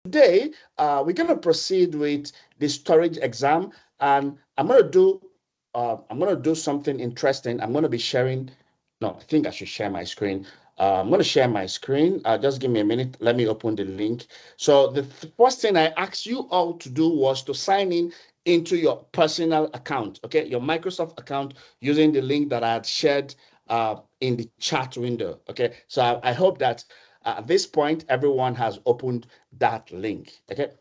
today, we're going to proceed with the storage exam, and I'm going to do something interesting. I'm going to be sharing. No, I think I should share my screen. I'm going to share my screen. Just give me a minute. Let me open the link. So the first thing I asked you all to do was to sign in into your personal account, okay, your Microsoft account using the link that I had shared in the chat window. Okay, so I hope that at this point everyone has opened that link. Okay.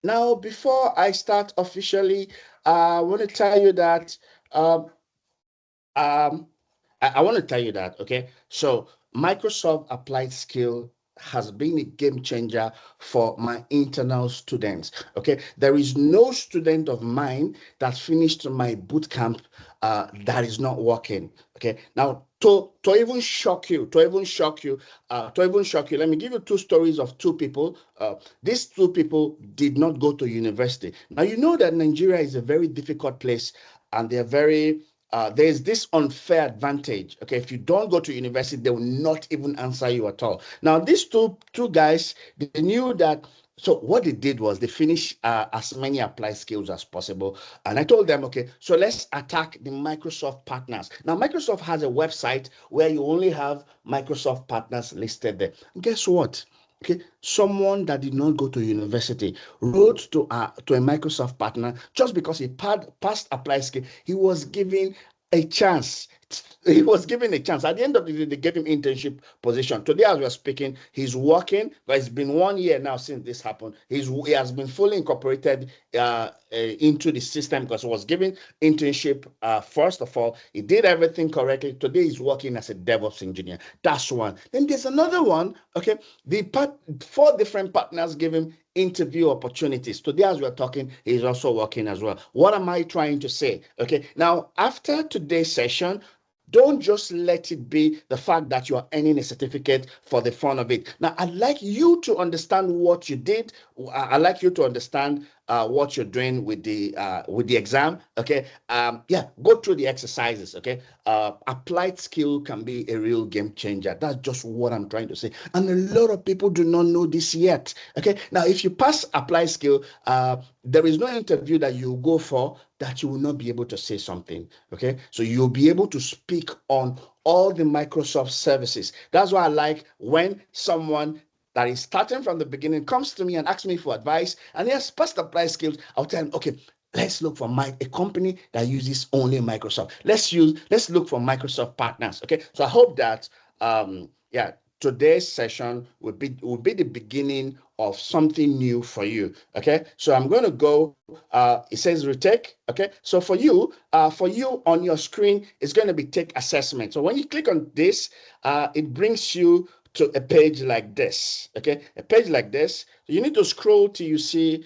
Now, before I start officially, I want to tell you that um, um, I want to tell you that, okay? So Microsoft Applied Skill has been a game changer for my internal students, okay? There is no student of mine that finished my boot camp that is not working, okay? Now, to even shock you, let me give you two stories of two people. These two people did not go to university. Now, you know that Nigeria is a very difficult place, and they're very there's this unfair advantage. Okay, if you don't go to university, they will not even answer you at all. Now, these two guys, they knew that. So what they did was they finished as many applied skills as possible. And I told them, okay, so let's attack the Microsoft partners. Now, Microsoft has a website where you only have Microsoft partners listed there. And guess what? Okay, someone that did not go to university wrote to a Microsoft partner just because he passed applied skill. He was given a chance. He was given a chance. At the end of the day, they gave him internship position. Today, as we're speaking, he's working, but it's been 1 year now since this happened. He has been fully incorporated into the system because he was given internship first of all. He did everything correctly. Today, he's working as a DevOps engineer. That's one. Then there's another one. Okay, four different partners gave him interview opportunities. Today, as we're talking, he's also working as well. What am I trying to say? Okay, now after today's session, don't just let it be the fact that you are earning a certificate for the fun of it. Now, I'd like you to understand what you did. I'd like you to understand what you're doing with the exam. Okay. Yeah, go through the exercises. Okay. Applied skill can be a real game changer. That's just what I'm trying to say. And a lot of people do not know this yet. Okay. Now, if you pass applied skill, there is no interview that you go for that you will not be able to say something. Okay. So you'll be able to speak on all the Microsoft services. That's why I like when someone that is starting from the beginning comes to me and asks me for advice, and he has passed applied skills. I'll tell him, okay, let's look for a company that uses only Microsoft. Let's look for Microsoft partners. Okay. So I hope that yeah, today's session will be the beginning of something new for you. Okay. So I'm going to go. It says retake. Okay. So for you on your screen, it's going to be take assessment. So when you click on this, it brings you to a page like this. Okay. A page like this. You need to scroll till you see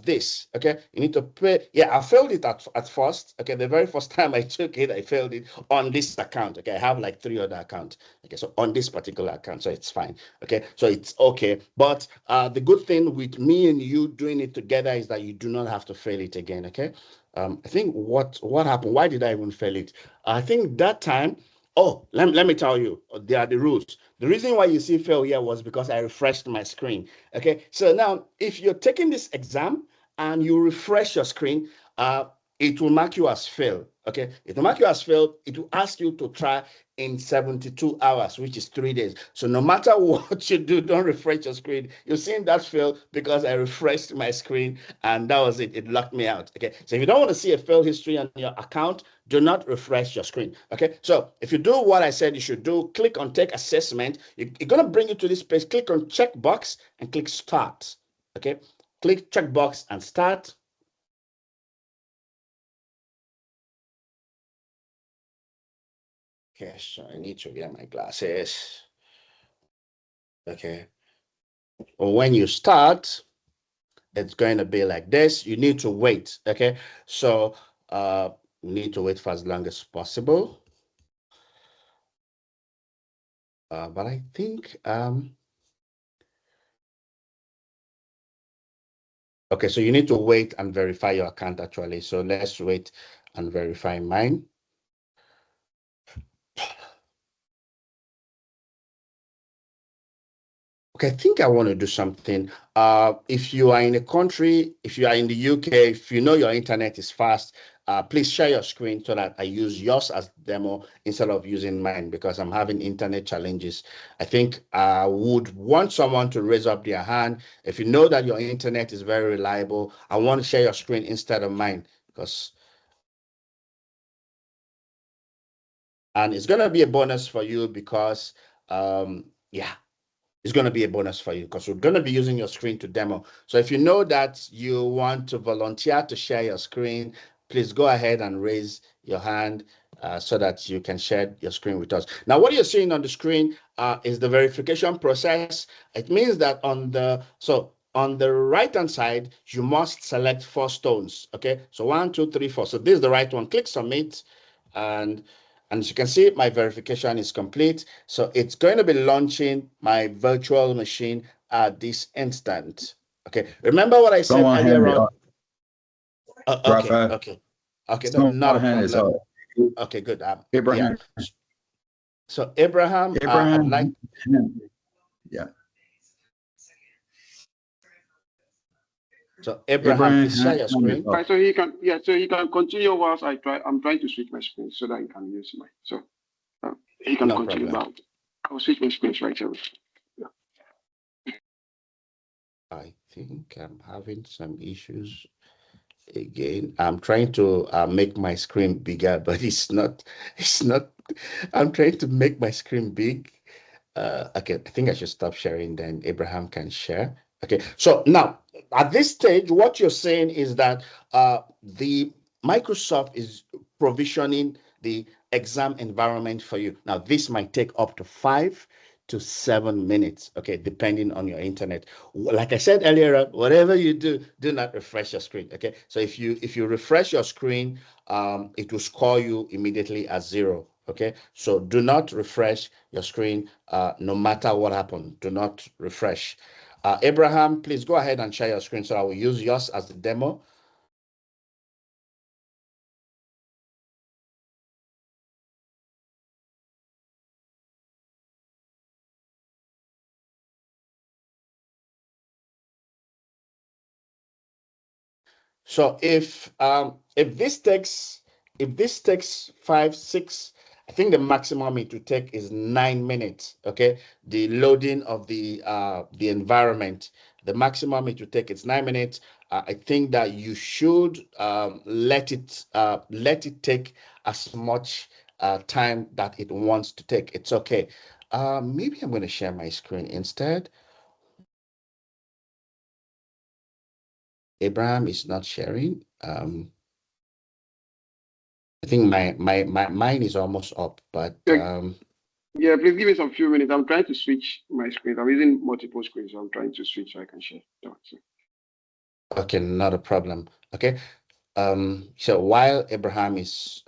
this. Okay, you need to pay. Yeah, I failed it at first. Okay, the very first time I took it, I failed it on this account. Okay, I have like 3 other accounts. Okay, so on this particular account, so it's fine. Okay, so it's okay. But the good thing with me and you doing it together is that you do not have to fail it again. Okay. I think what happened? Why did I even fail it? I think that time. Oh, let me tell you, there are the rules. The reason why you see fail here was because I refreshed my screen. Okay, so now if you're taking this exam and you refresh your screen, it will mark you as fail. Okay, it will mark you as failed. It will ask you to try in 72 hours, which is 3 days. So no matter what you do, don't refresh your screen. You're seeing that fail because I refreshed my screen and that was it. It locked me out. Okay, so if you don't want to see a fail history on your account, do not refresh your screen. Okay, so if you do what I said you should do, click on take assessment. You're going to bring you to this page. Click on checkbox and click start. Okay, click checkbox and start. Okay, so I need to get my glasses. Okay, well, when you start, it's going to be like this. You need to wait. Okay, so you need to wait for as long as possible. But I think okay, so you need to wait and verify your account actually. So let's wait and verify mine. Okay, I think I want to do something. If you are in a country, if you are in the UK, if you know your internet is fast, please share your screen so that I use yours as demo instead of using mine because I'm having internet challenges. I think I would want someone to raise up their hand. If you know that your internet is very reliable, I want to share your screen instead of mine because, and it's going to be a bonus for you because, yeah, it's going to be a bonus for you because we're going to be using your screen to demo. So if you know that you want to volunteer to share your screen, please go ahead and raise your hand so that you can share your screen with us. Now, what you're seeing on the screen is the verification process. It means that on the right-hand side, you must select 4 stones, okay? So 1, 2, 3, 4. So this is the right one. Click submit, and as you can see, my verification is complete. So it's going to be launching my virtual machine at this instant. Okay. Remember what I said Someone earlier handed on? Okay. Rafa. Okay. Okay. No, not Someone a handed problem. so Okay. Good. Yeah. Abraham. So Abraham, I'd like. Yeah. So Abraham, Abraham please share your screen. Right, so he can, yeah, so he can continue whilst I'm trying to switch my screen so that he can use my, so he can continue now. I'll switch my screens right away. Yeah. I think I'm having some issues again. I'm trying to make my screen bigger, but it's not, I'm trying to make my screen big. Okay, I think I should stop sharing, then Abraham can share. Okay, so now at this stage, what you're saying is that the Microsoft is provisioning the exam environment for you. Now, this might take up to 5 to 7 minutes, okay, depending on your internet. Like I said earlier, whatever you do, do not refresh your screen, okay? So if you refresh your screen, it will score you immediately as 0, okay? So do not refresh your screen no matter what happened. Do not refresh. Abraham, please go ahead and share your screen so I will use yours as the demo. So if this takes 5, 6, I think the maximum it will take is 9 minutes. Okay, the loading of the environment, the maximum it will take is 9 minutes. I think that you should let it take as much time that it wants to take. It's okay. Maybe I'm going to share my screen instead. Abraham is not sharing. I think mine is almost up, but yeah, please give me some few minutes. I'm trying to switch my screens. I'm using multiple screens, so I'm trying to switch so I can share. okay, not a problem. Okay. So while Abraham is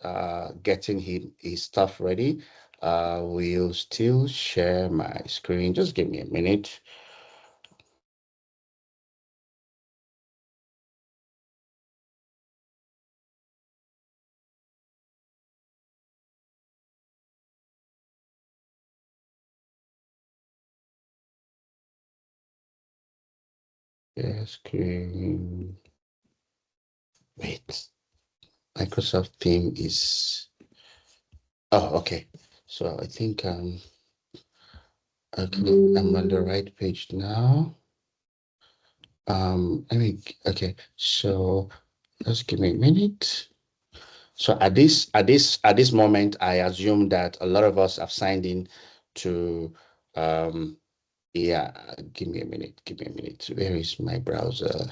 getting his stuff ready, we'll still share my screen. Just give me a minute. Share screen. Wait, Microsoft theme is. Oh, okay. So I think okay, I'm on the right page now. Okay. So just give me a minute. So at this moment, I assume that a lot of us have signed in to yeah, give me a minute. Where is my browser?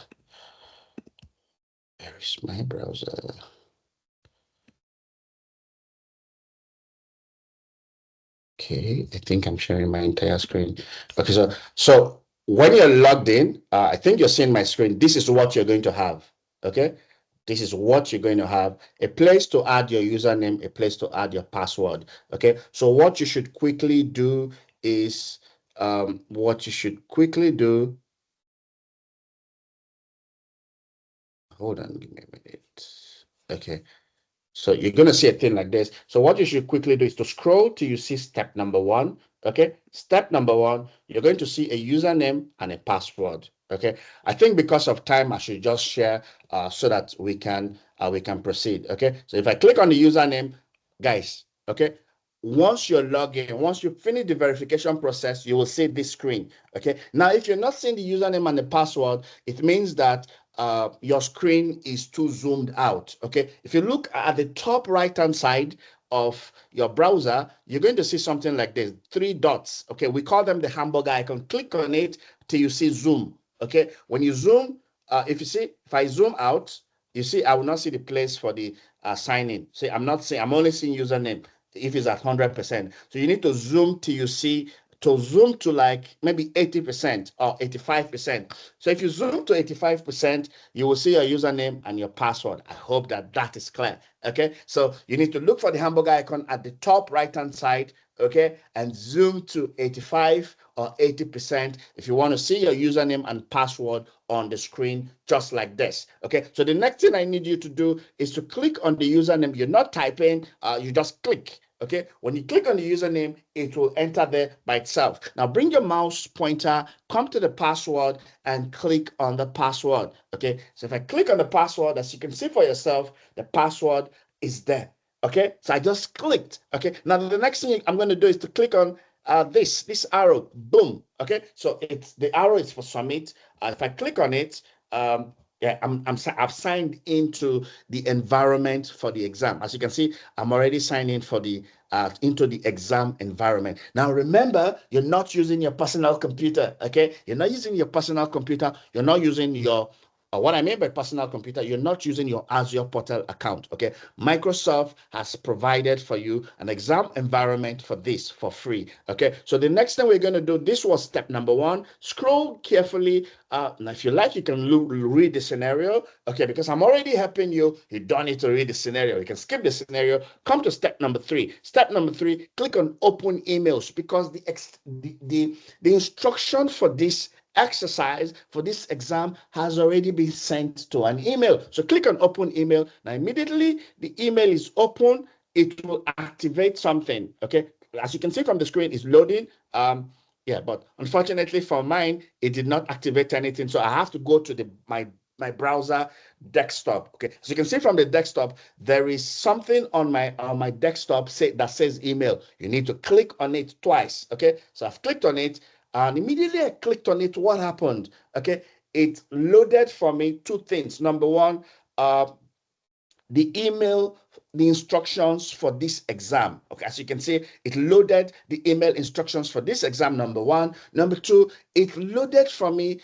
Okay, I think I'm sharing my entire screen. Okay, so when you're logged in, I think you're seeing my screen. This is what you're going to have. Okay, this is what you're going to have: a place to add your username, a place to add your password. Okay, so what you should quickly do is hold on, give me a minute. Okay, so you're going to see a thing like this. So what you should quickly do is to scroll till you see step number 1. Okay, step number one, you're going to see a username and a password. Okay, I think because of time, I should just share so that we can proceed. Okay, so if I click on the username, guys, okay, once you're logged in, once you finish the verification process, you will see this screen. Okay, now if you're not seeing the username and the password, it means that your screen is too zoomed out. Okay, if you look at the top right hand side of your browser, you're going to see something like this, 3 dots. Okay, we call them the hamburger icon. Click on it till you see zoom. Okay, when you zoom, if I zoom out, you see I will not see the place for the sign in. See, I'm only seeing username if it's at 100%. So you need to zoom till you see, to zoom to like maybe 80% or 85%. So if you zoom to 85%, you will see your username and your password. I hope that that is clear. Okay, so you need to look for the hamburger icon at the top right hand side, okay, and zoom to 85 or 80% if you want to see your username and password on the screen, just like this. Okay, so the next thing I need you to do is to click on the username. You're not typing, you just click. Okay, when you click on the username, it will enter there by itself. Now bring your mouse pointer, come to the password, and click on the password. Okay, so if I click on the password, as you can see for yourself, the password is there. Okay, so I just clicked. Okay, now the next thing I'm going to do is to click on this arrow. Boom. Okay, so it's the arrow is for submit. If I click on it, yeah, I've signed into the environment for the exam. As you can see, I'm already signed in for the into the exam environment. Now remember, you're not using your personal computer. Okay, you're not using your personal computer. You're not using your what I mean by personal computer, you're not using your Azure portal account. Okay, Microsoft has provided for you an exam environment for this for free. Okay, so the next thing we're going to do, this was step number one. Scroll carefully. Now, if you like, you can read the scenario. Okay, because I'm already helping you. You don't need to read the scenario. You can skip the scenario. Come to step number three. Step number three, click on open emails, because the instruction for this exercise for this exam has already been sent to an email. So click on open email. Now immediately the email is open, it will activate something. Okay, as you can see from the screen, it's loading. Yeah, but unfortunately for mine, it did not activate anything, so I have to go to my browser desktop. Okay, so you can see from the desktop, there is something on my desktop that says email. You need to click on it twice. Okay, so I've clicked on it, and immediately I clicked on it. What happened? Okay, it loaded for me two things. Number one, the email, the instructions for this exam. Okay, as you can see, it loaded the email instructions for this exam, number one. Number two, it loaded for me,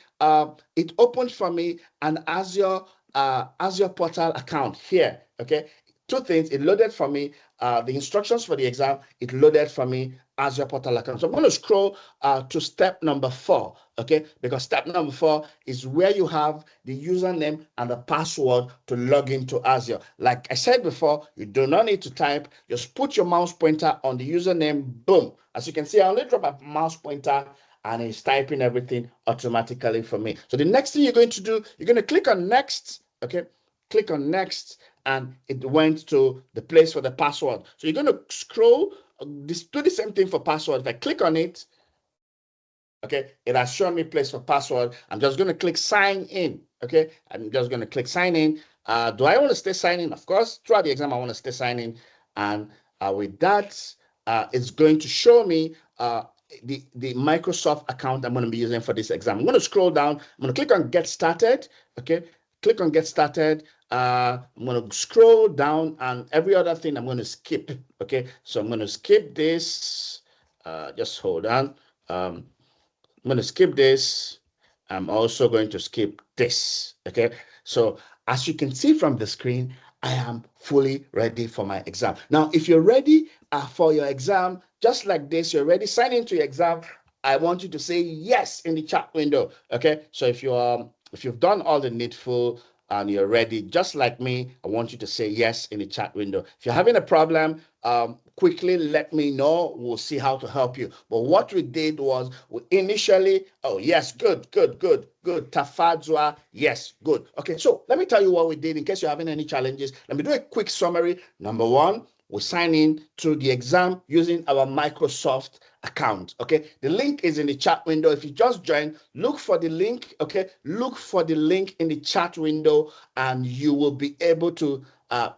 it opened for me an Azure portal account here. Okay, two things, it loaded for me the instructions for the exam, it loaded for me Azure portal account. So I'm going to scroll to step number 4, okay? Because step number 4 is where you have the username and the password to log into Azure. Like I said before, you do not need to type. Just put your mouse pointer on the username, boom. As you can see, I only drop a mouse pointer and it's typing everything automatically for me. So the next thing you're going to do, you're going to click on next, okay? Click on next, and it went to the place for the password. So you're going to scroll, do the same thing for password. If I click on it, okay, it has shown me place for password. I'm just going to click sign in. Okay, I'm just going to click sign in. Do I want to stay signing? Of course, throughout the exam, I want to stay signing. And with that, it's going to show me the Microsoft account I'm going to be using for this exam. I'm going to scroll down. I'm going to click on get started. Okay, click on get started. I'm going to scroll down, and every other thing I'm going to skip. Okay, so I'm going to skip this. Just hold on. I'm going to skip this. I'm also going to skip this. Okay, so as you can see from the screen, I am fully ready for my exam. Now, if you're ready for your exam, just like this, you're ready, sign into your exam. I want you to say yes in the chat window. Okay, so if you've done all the needful and you're ready, just like me, I want you to say yes in the chat window. If you're having a problem, quickly let me know. We'll see how to help you. But what we did was we initially, oh yes, good. Tafadzwa, yes, good. Okay, so let me tell you what we did in case you're having any challenges. Let me do a quick summary. Number one, we sign in to the exam using our Microsoft account. Okay, the link is in the chat window. If you just joined, look for the link. Okay, look for the link in the chat window, and you will be able to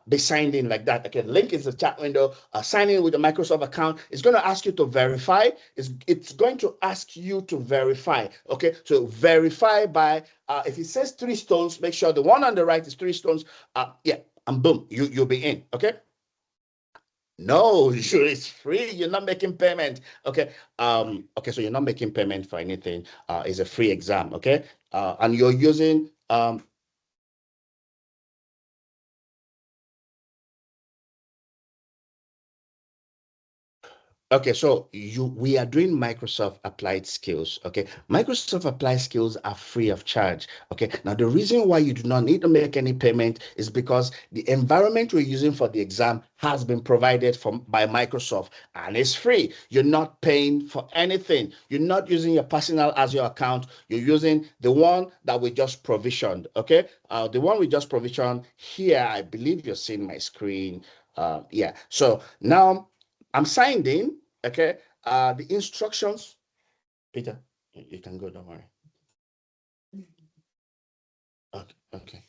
be signed in like that. Okay, the link is the chat window. Sign in with the Microsoft account. It's going to ask you to verify. It's going to ask you to verify. Okay, so verify by if it says 3 stones, make sure the one on the right is 3 stones. Yeah, and boom, you'll be in. Okay. No, it's free. You're not making payment. Okay. Okay, so you're not making payment for anything. It's a free exam. Okay. And you're using okay, so we are doing Microsoft Applied Skills. Okay, Microsoft Applied Skills are free of charge. Okay, now the reason why you do not need to make any payment is because the environment we're using for the exam has been provided by Microsoft, and it's free. You're not paying for anything. You're not using your personal Azure account. You're using the one that we just provisioned. Okay, the one we just provisioned here. I believe you're seeing my screen. Yeah. So now I'm signed in. Okay. The instructions, Peter, you can go, don't worry. Okay. Okay.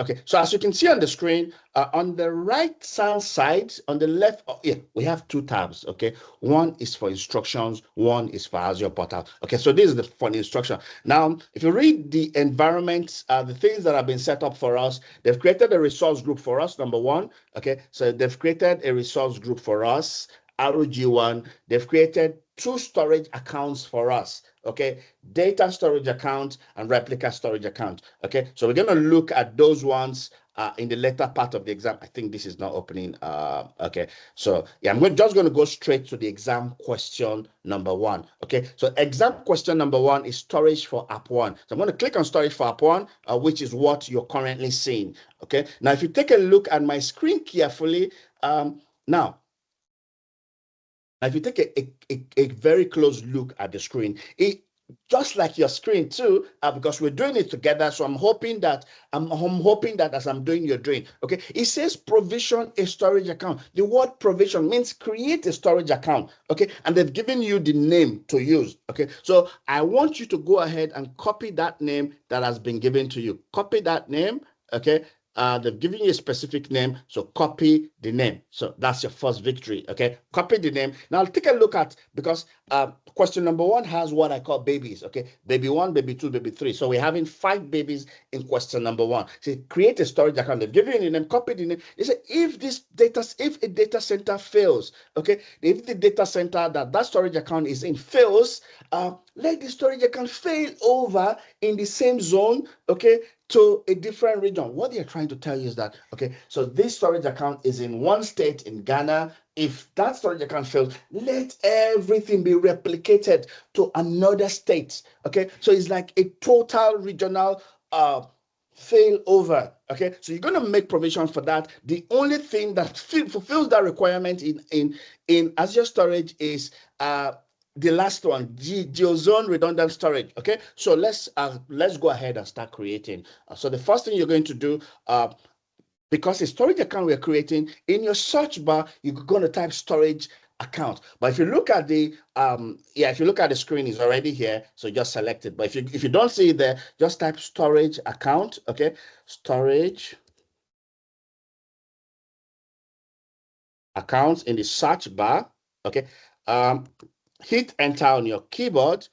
Okay, so as you can see on the screen, on the right hand side, on the left, yeah, we have 2 tabs. Okay, one is for instructions, one is for Azure Portal. Okay, so this is for the instruction. Now, if you read the environment, the things that have been set up for us, they've created a resource group for us. Number 1. Okay, so they've created a resource group for us. ROG1, they've created 2 storage accounts for us. Okay, data storage account and replica storage account. Okay, so we're going to look at those ones in the later part of the exam. I think this is not opening. Okay, so yeah, I'm just going to go straight to the exam question number 1. Okay, so exam question number 1 is storage for app 1. So I'm going to click on storage for app 1, which is what you're currently seeing. Okay, now if you take a look at my screen carefully, now if you take a very close look at the screen, just like your screen too, because we're doing it together. So I'm hoping that as I'm doing, you're doing. Okay, it says provision a storage account. The word provision means create a storage account. Okay, and they've given you the name to use. Okay, so I want you to go ahead and copy that name that has been given to you. Copy that name. Okay, they've given you a specific name, so copy the name. So that's your first victory. Okay, copy the name. Now take a look at, because question number 1 has what I call babies. Okay, baby 1, baby 2, baby 3. So we're having 5 babies in question number 1. So create a storage account. They've given you the name, copy the name. They say if a data center fails, okay, if the data center that storage account is in fails, let the storage account fail over in the same zone, okay, to a different region. What they're trying to tell you is that, okay, so this storage account is in one state in Ghana. If that storage account fails, let everything be replicated to another state. Okay, so it's like a total regional fail over. Okay, so you're going to make provision for that. The only thing that fulfills that requirement in Azure storage is the last one, geozone redundant storage. Okay, so let's go ahead and start creating. So the first thing you're going to do, because the storage account we're creating, in your search bar, you're going to type storage account. But if you look at the if you look at the screen, it's already here, so just select it. But if you don't see it there, just type storage account. Okay, storage accounts in the search bar. Okay, hit enter on your keyboard.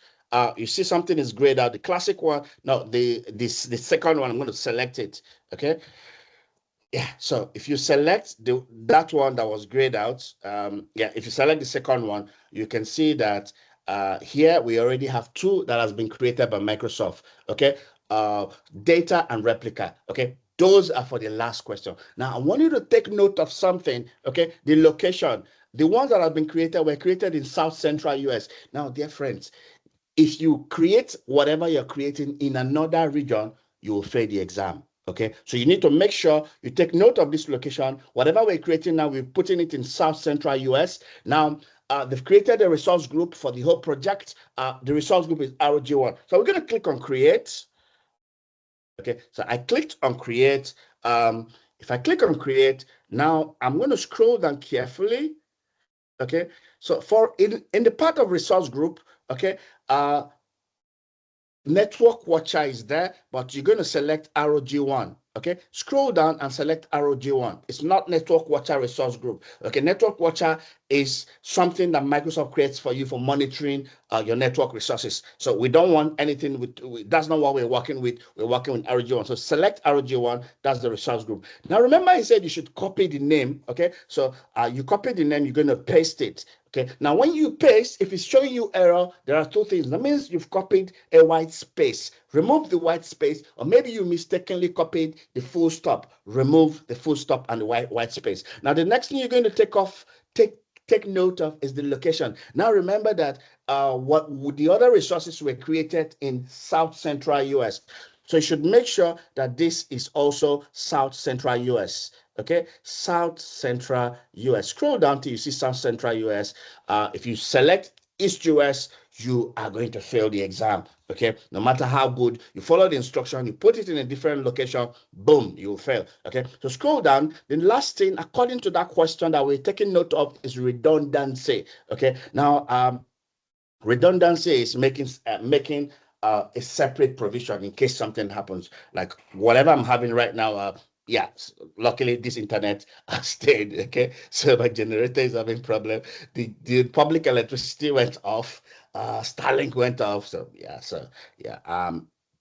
You see something is grayed out. The classic one. No, the second one. I'm going to select it. Okay. Yeah. So if you select that one that was grayed out, if you select the second one, you can see that here we already have 2 that has been created by Microsoft. Okay. Data and replica. Okay. Those are for the last question. Now I want you to take note of something. Okay. The location. The ones that have been created were created in South Central US. Now, dear friends, if you create whatever you're creating in another region, you will fail the exam. Okay, so you need to make sure you take note of this location. Whatever we're creating now, we're putting it in South Central US. Now, they've created a resource group for the whole project. The resource group is ROG1. So we're going to click on create. Okay, so I clicked on create. If I click on create, now I'm going to scroll down carefully. Okay, so for in the part of resource group, okay, Network Watcher is there, but you're going to select ROG1. Okay, scroll down and select ROG1. It's not Network Watcher Resource Group. Okay, Network Watcher is something that Microsoft creates for you for monitoring your network resources. So we don't want anything that's not what we're working with. We're working with ROG1. So select ROG1. That's the resource group. Now remember, I said you should copy the name. Okay, so you copy the name. You're going to paste it. Okay, now when you paste, if it's showing you error, there are two things. That means you've copied a white space. Remove the white space, or maybe you mistakenly copied the full stop. Remove the full stop and the white space. Now the next thing you're going to take note of is the location. Now remember that what the other resources were created in South Central US. So you should make sure that this is also South Central US. Okay, South Central US. Scroll down till you see South Central US. If you select East US, you are going to fail the exam. Okay, no matter how good you follow the instruction, you put it in a different location, boom, you'll fail. Okay, so scroll down. The last thing, according to that question that we're taking note of, is redundancy. Okay, now redundancy is making a separate provision in case something happens, like whatever I'm having right now. Yeah, luckily this internet has stayed. Okay, so my generator is having problem. The public electricity went off. Starlink went off. So yeah.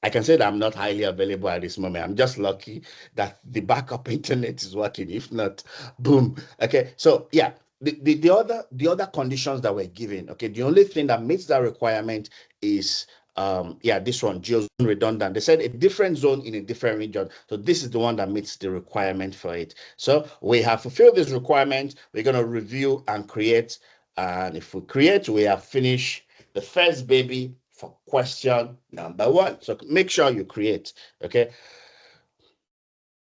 I can say that I'm not highly available at this moment. I'm just lucky that the backup internet is working. If not, boom. Okay, so yeah. The other conditions that we're given, okay, the only thing that meets that requirement is this one, geo zone redundant. They said a different zone in a different region. So this is the one that meets the requirement for it. So we have fulfilled this requirement. We're going to review and create. And if we create, we have finished the first baby for question number 1. So make sure you create. Okay.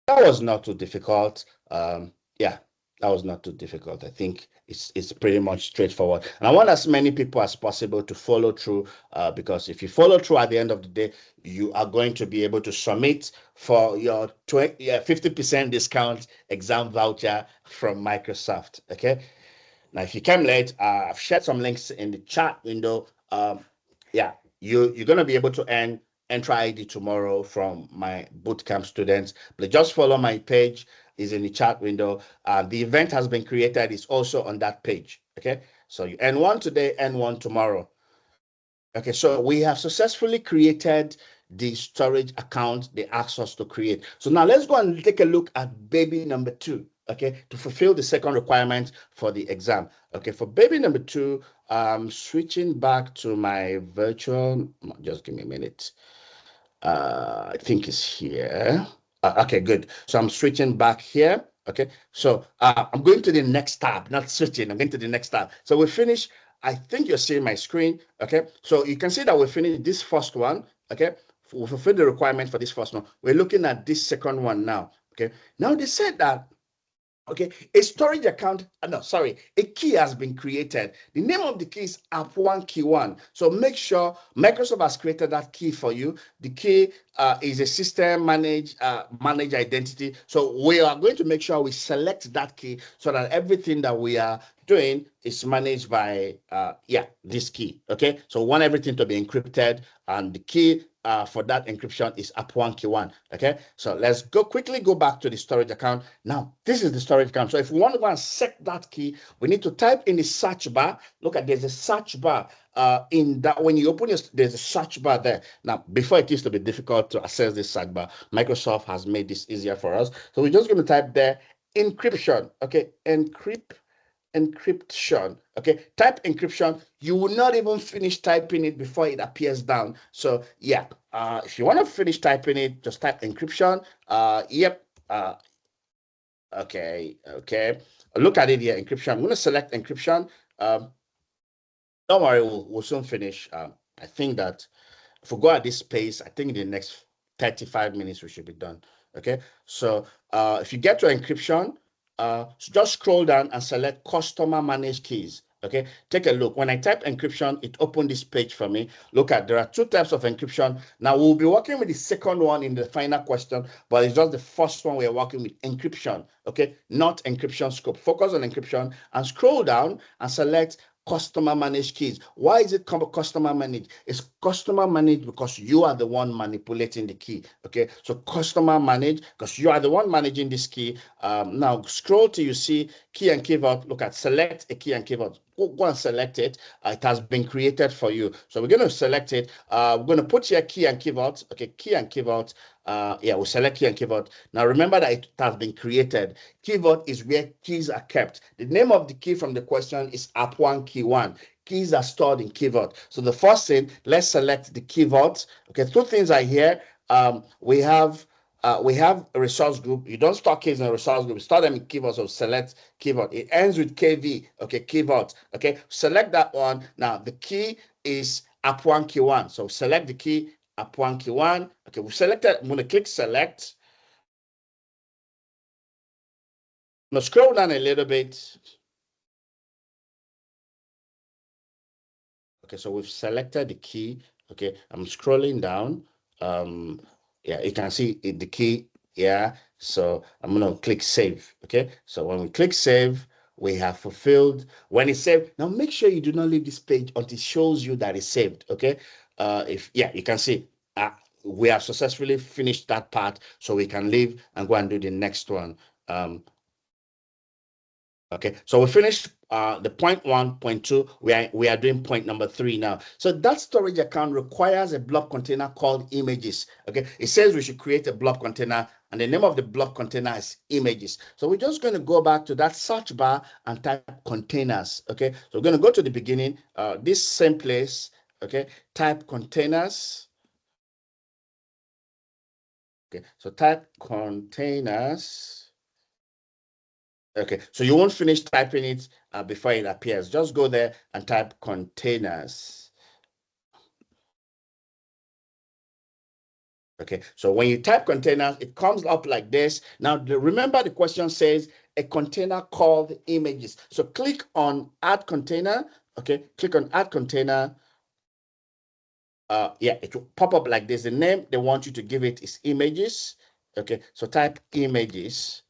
That was not too difficult. Yeah, that was not too difficult. I think it's pretty much straightforward. And I want as many people as possible to follow through, because if you follow through at the end of the day, you are going to be able to submit for your 50% discount exam voucher from Microsoft. Okay. Now, if you came late, I've shared some links in the chat window. Yeah, you're going to be able to earn Entra ID tomorrow from my bootcamp students. But just follow my page, is in the chat window. The event has been created, it's also on that page. Okay, so you earn one today, earn one tomorrow. Okay, so we have successfully created the storage account they asked us to create. So now let's go and take a look at baby number 2. Okay, to fulfill the second requirement for the exam. Okay, for baby number 2, switching back to my virtual, just give me a minute. I think it's here. Okay, good. So I'm switching back here. Okay, so I'm going to the next tab, not switching. I'm going to the next tab. So we finish. I think you're seeing my screen. Okay, so you can see that we finished this first one. Okay, we fulfilled the requirement for this first one. We're looking at this second one now. Okay, now they said that, okay, a storage account, no, sorry, a key has been created. The name of the key is app1 key 1. So make sure Microsoft has created that key for you. The key is a system managed identity. So we are going to make sure we select that key so that everything that we are doing is managed by this key. Okay, so we want everything to be encrypted, and the key for that encryption is app1 key 1. Okay, so let's quickly go back to the storage account. Now this is the storage account. So if we want to go and set that key, we need to type in the search bar. Look at, there's a search bar in that. When you open it, there's a search bar there. Now, before, it used to be difficult to access this search bar. Microsoft has made this easier for us. So we're just going to type there encryption. Okay, encryption. Okay, type encryption. You will not even finish typing it before it appears down. So yeah, if you want to finish typing it, just type encryption. Okay. Look at it here, encryption. I'm going to select encryption. Don't worry, we'll soon finish. I think that if we go at this pace, I think in the next 35 minutes we should be done. Okay, so if you get to encryption, so just scroll down and select customer managed keys. Okay, take a look. When I type encryption, it opened this page for me. Look at, there are two types of encryption. Now we'll be working with the second one in the final question, but it's just the first one we're working with, encryption. Okay, not encryption scope. Focus on encryption and scroll down and select customer managed keys. Why is it called customer managed? It's customer managed because you are the one manipulating the key. Okay, so customer managed because you are the one managing this key. Now scroll till you see key and key vault. Look at select a key and key vault. Go and select it. It has been created for you. So we're going to select it. We're going to put here key and key vault. Okay, key and key vault. Yeah, we'll select key and key vault. Now remember that it has been created. Key vault is where keys are kept. The name of the key from the question is app1 key 1. Keys are stored in key vault. So the first thing, let's select the key vault. Okay, two things are here. We have a resource group. You don't store keys in a resource group. You store them in key vault. So select key vault. It ends with KV. Okay, key vault. Okay, select that one. Now the key is app1 key 1. So select the key app1 key 1. Okay, we've selected. I'm going to click select. I'm going to scroll down a little bit. Okay, so we've selected the key. Okay, I'm scrolling down. Yeah, you can see the key. Yeah, so I'm going to click save. Okay, so when we click save, we have fulfilled. When it's saved, now make sure you do not leave this page until it shows you that it's saved. Okay, you can see we have successfully finished that part, so we can leave and go and do the next one. Okay, so we finished the point 1, point 2. We are doing point number 3 now. So that storage account requires a blob container called images. Okay, it says we should create a blob container, and the name of the blob container is images. So we're just going to go back to that search bar and type containers. Okay, so we're going to go to the beginning, this same place. Okay, type containers. Okay, so type containers. Okay, so you won't finish typing it before it appears. Just go there and type containers. Okay, so when you type containers, it comes up like this. Now, remember the question says a container called images. So click on add container. Okay, click on add container. Yeah, it will pop up like this. The name they want you to give it is images. Okay, so type images.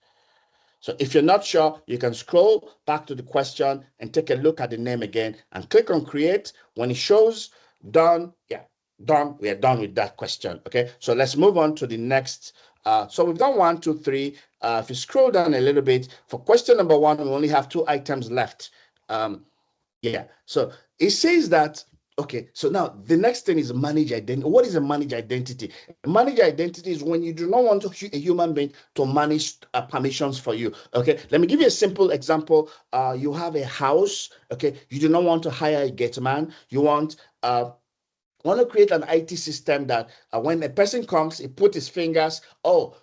So if you're not sure, you can scroll back to the question and take a look at the name again and click on create. When it shows done, yeah, done, we are done with that question. Okay, so let's move on to the next. So we've done 1, 2, 3. If you scroll down a little bit, for question number 1, we only have 2 items left. Yeah, so it says that, okay, so now the next thing is manage identity. What is a manage identity? A manage identity is when you do not want a human being to manage permissions for you. Okay, let me give you a simple example. You have a house, okay, you do not want to hire a gate man. You want to create an IT system that when a person comes, he put his fingers, oh,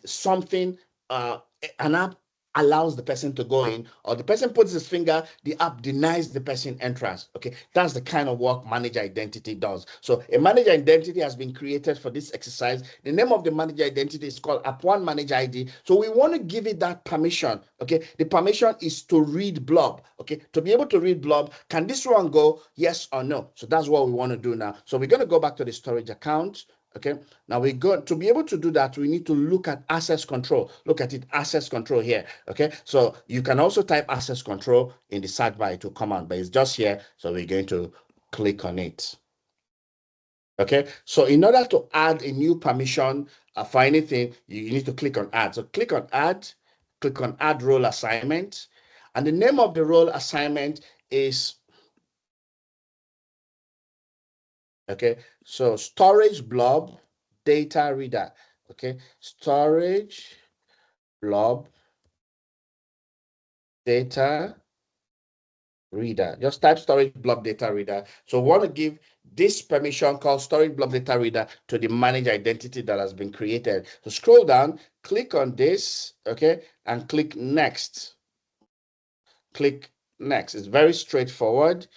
something, an app allows the person to go in, or the person puts his finger, the app denies the person entrance. Okay, that's the kind of work manage identity does. So a manage identity has been created for this exercise. The name of the manage identity is called app1 manage ID. So we want to give it that permission. Okay, the permission is to read blob. Okay, to be able to read blob, can this one go yes or no? So that's what we want to do now. So we're going to go back to the storage account. Okay, now we go to be able to do that, we need to look at access control. Look at it, access control here. Okay, so you can also type access control in the search bar to come on, but it's just here. So we're going to click on it. Okay, so in order to add a new permission for anything, you need to click on add. So click on add role assignment. And the name of the role assignment is, okay, so storage blob data reader. Okay, storage blob data reader. Just type storage blob data reader. So we want to give this permission called storage blob data reader to the manage identity that has been created. So scroll down, click on this, okay, and click next. Click next. It's very straightforward.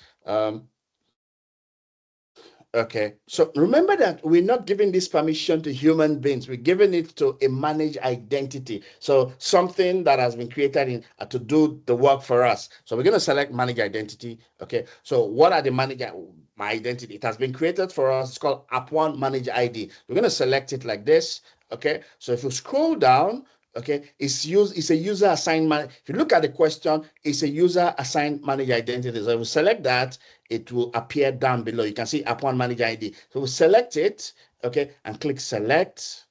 Okay, so remember that we're not giving this permission to human beings. We're giving it to a managed identity. So something that has been created in to do the work for us. So we're going to select manage identity. Okay, so what are the my identity? It has been created for us. It's called App1 Manage ID. We're going to select it like this. Okay, so if you scroll down, okay, it's a user assigned if you look at the question, it's a user assigned manage identity. So if we select that, it will appear down below. You can see App1 Manage ID. So we select it, okay, and click select.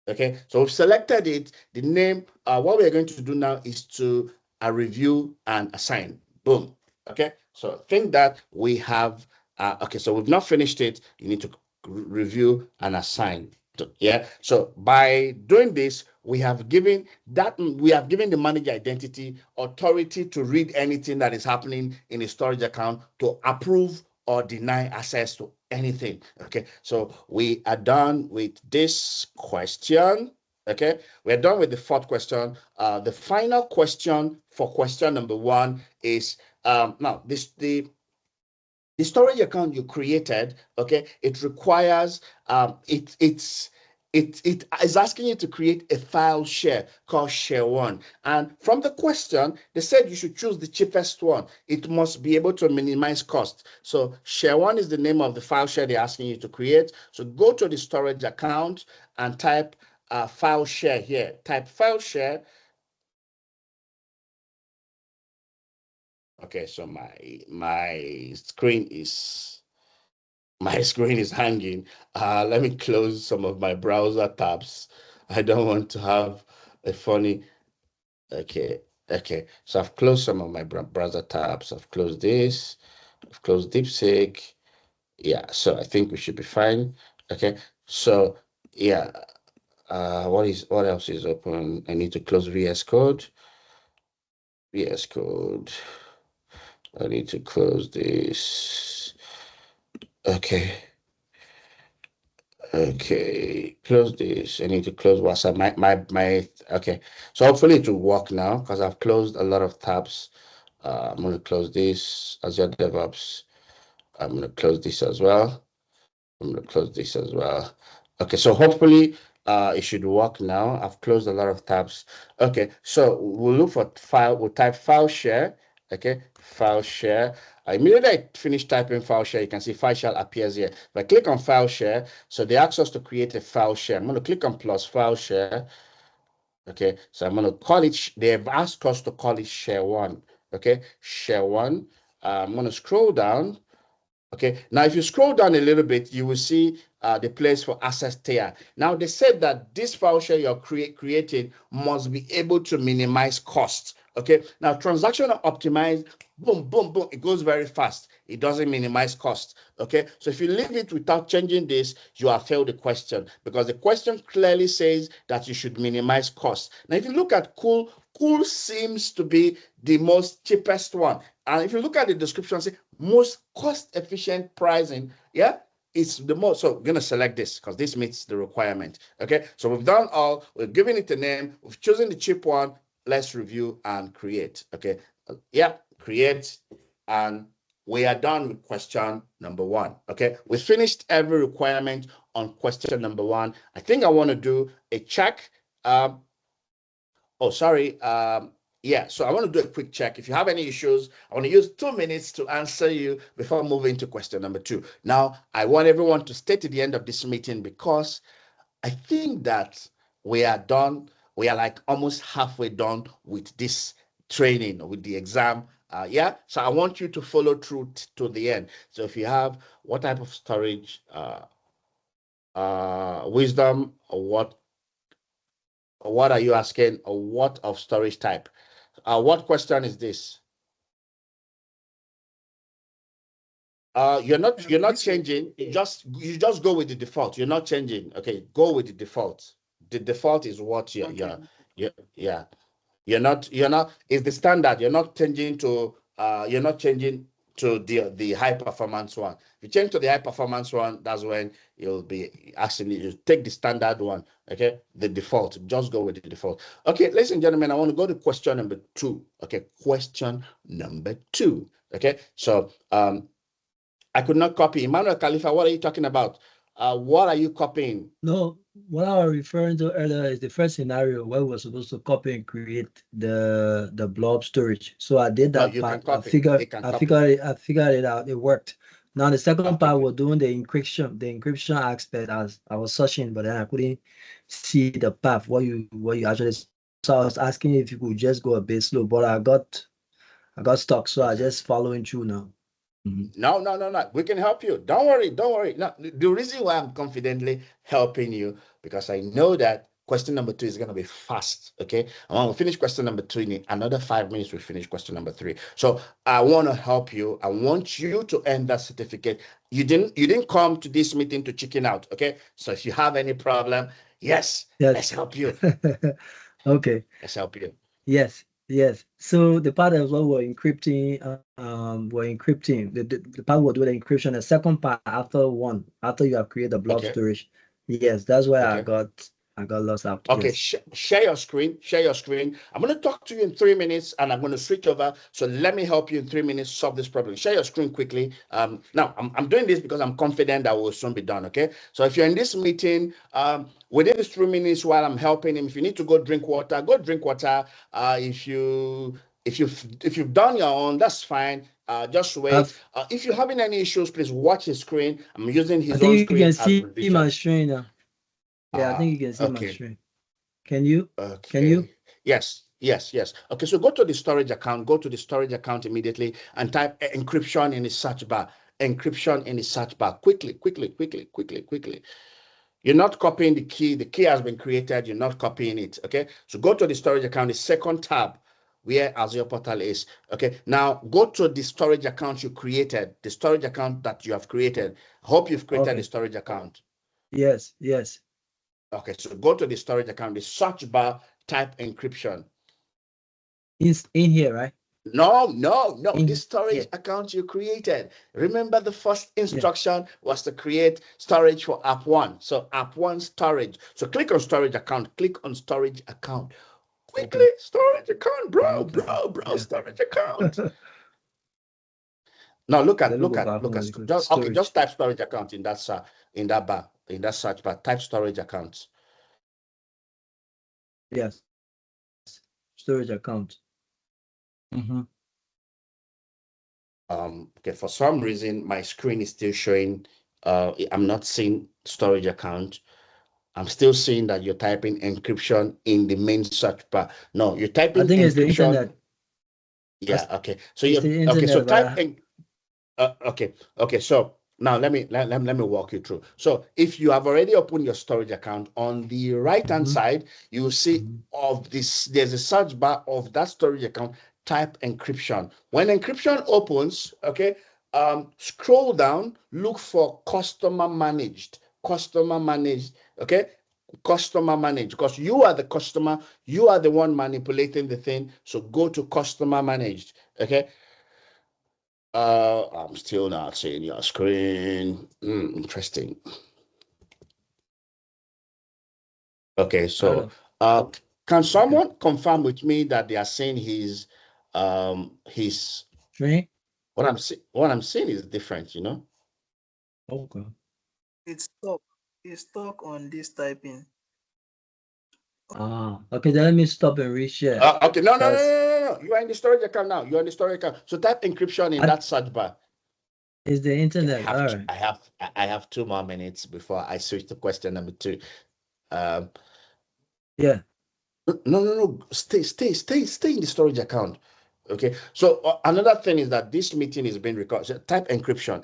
Okay, so we've selected it. The name, what we're going to do now is to review and assign. Boom. Okay, so think that we have, okay, so we've not finished it. You need to review and assign. Yeah, so by doing this, we have given the manager identity authority to read anything that is happening in a storage account, to approve or deny access to anything. Okay, so we are done with this question. Okay, we're done with the fourth question. The final question for question number 1 is now the storage account you created, okay, it requires it is asking you to create a file share called share 1. And from the question, they said you should choose the cheapest one. It must be able to minimize cost. So share 1 is the name of the file share they're asking you to create. So go to the storage account and type file share here. Type file share. Okay, so my screen is hanging. Let me close some of my browser tabs. I don't want to have a funny. Okay, so I've closed some of my browser tabs. I've closed this. I've closed DeepSeek. Yeah, so I think we should be fine. Okay, so yeah, what else is open? I need to close VS Code. VS Code. I need to close this. Okay. Okay, close this. I need to close WhatsApp. Okay. So hopefully it will work now because I've closed a lot of tabs. I'm going to close this Azure DevOps. I'm going to close this as well. I'm going to close this as well. Okay, so hopefully it should work now. I've closed a lot of tabs. Okay, so we'll look for file. We'll type file share. Okay, file share. Immediately I finish typing file share, you can see file share appears here. If I click on file share, so they ask us to create a file share. I'm going to click on plus file share. Okay, so I'm going to call it, they've asked us to call it share 1. Okay, share 1. I'm going to scroll down. Okay, now if you scroll down a little bit, you will see the place for access tier. Now they said that this file share you're creating must be able to minimize costs. Okay, now transactional optimized, boom, boom, boom, it goes very fast. It doesn't minimize cost. Okay, so if you leave it without changing this, you have failed the question because the question clearly says that you should minimize cost. Now, if you look at Cool seems to be the most cheapest one. And if you look at the description, say most cost-efficient pricing, yeah, it's the most. So we're going to select this because this meets the requirement. Okay, so we've done all, we've given it a name, we've chosen the cheap one. Let's review and create. Okay, yeah, create, and we are done with question number 1. Okay, we finished every requirement on question number 1. I think I want to do a check. Oh, sorry. Yeah, so I want to do a quick check. If you have any issues, I want to use 2 minutes to answer you before moving to question number 2. Now, I want everyone to stay to the end of this meeting because I think that we are done. We are like almost halfway done with this training, with the exam. Yeah, so I want you to follow through to the end. So if you have what type of storage, wisdom, or what are you asking, or what of storage type? What question is this? You're not changing. You just go with the default. You're not changing. Okay, go with the default. The default is what yeah. You're not. It's the standard. You're not changing to the high performance one. If you change to the high performance one, that's when you'll be asking you to take the standard one. Okay, the default. Just go with the default. Okay, ladies and gentlemen, I want to go to question number 2. Okay, question number 2. Okay, so I could not copy. Emmanuel Khalifa, what are you talking about? What are you copying? No, what I was referring to earlier is the first scenario where we're supposed to copy and create the blob storage. So I did No, that you can part. I copy. figured You can I copy. figured it, I figured it out. It worked. Now the second part Okay. we're doing the encryption aspect. As I was searching, but then I couldn't see the path what you actually. So I was asking if you could just go a bit slow, but I got stuck. So I Okay. just following through now. No. We can help you. Don't worry. Don't worry. No, the reason why I'm confidently helping you, because I know that question number 2 is going to be fast. Okay. And when we finish question number 2, in another 5 minutes, we finish question number 3. So I want to help you. I want you to earn that certificate. You didn't come to this meeting to chicken out. Okay. So if you have any problem, yes, Yes. let's help you. Okay. Let's help you. Yes, yes. So the part as well we're encrypting the part we're doing the encryption. The second part after you have created the blob Okay. storage. Yes, that's where Okay. I got lost out. Okay, Yes. share your screen. Share your screen. I'm going to talk to you in 3 minutes, and I'm going to switch over. So let me help you in 3 minutes solve this problem. Share your screen quickly. Now I'm doing this because I'm confident that will soon be done. Okay. So if you're in this meeting, within these 3 minutes while I'm helping him, if you need to go drink water, go drink water. If you've done your own, that's fine. Just wait. I've If you're having any issues, please watch his screen. I'm using I his own think you can screen as see my revision. screen now. Yeah, I think you can see my Okay. screen. Can you? Can you? Okay. Yes. Okay, so go to the storage account. Go to the storage account immediately and type encryption in the search bar. Encryption in the search bar. Quickly. You're not copying the key. The key has been created. You're not copying it. Okay. So go to the storage account, the second tab where Azure Portal is. Okay. Now go to the storage account you created, the storage account that you have created. Hope you've created the Okay. storage account. Yes, yes. Okay. So go to the storage account, the search bar, type encryption. In here, right? No. This In storage here. account you created. Remember, the first Yeah. instruction was to create storage for app 1. So app 1 storage. So click on storage account. Click on storage account. Quickly, Okay. storage account, bro, Okay. Yeah. storage account. Now look Let at me go back home really quick. just Storage. type storage account in that bar, in that search bar. Type storage account. Yes. Storage account. Okay, for some reason my screen is still showing. I'm not seeing storage account. I'm still seeing that you're typing encryption in the main search bar. No, you're I typing think it's the encryption. internet. Yeah, okay. So It's you're the okay. So internet, but type in. Okay. So now let me walk you through. So if you have already opened your storage account, on the right hand side, you will see of this. There's a search bar of that storage account. Type encryption. When encryption opens, okay, scroll down. Look for customer managed. Okay, customer managed, because you are the customer. You are the one manipulating the thing. So go to customer managed. Okay. I'm still not seeing your screen. Interesting. Okay, I don't so know. can Okay. someone confirm with me that they are seeing his Train? what I'm seeing is different, you know? Okay. It's stuck. It's stuck on this typing. Okay, then let me stop and reshare. Okay, no. Because You are in the storage account now. You are in the storage account. So type encryption in I that search bar. it's the Okay, internet. All right. I have 2 more minutes before I switch to question number 2. Um, Yeah. no. Stay in the storage account. Okay. So another thing is that this meeting is being recorded. So type encryption.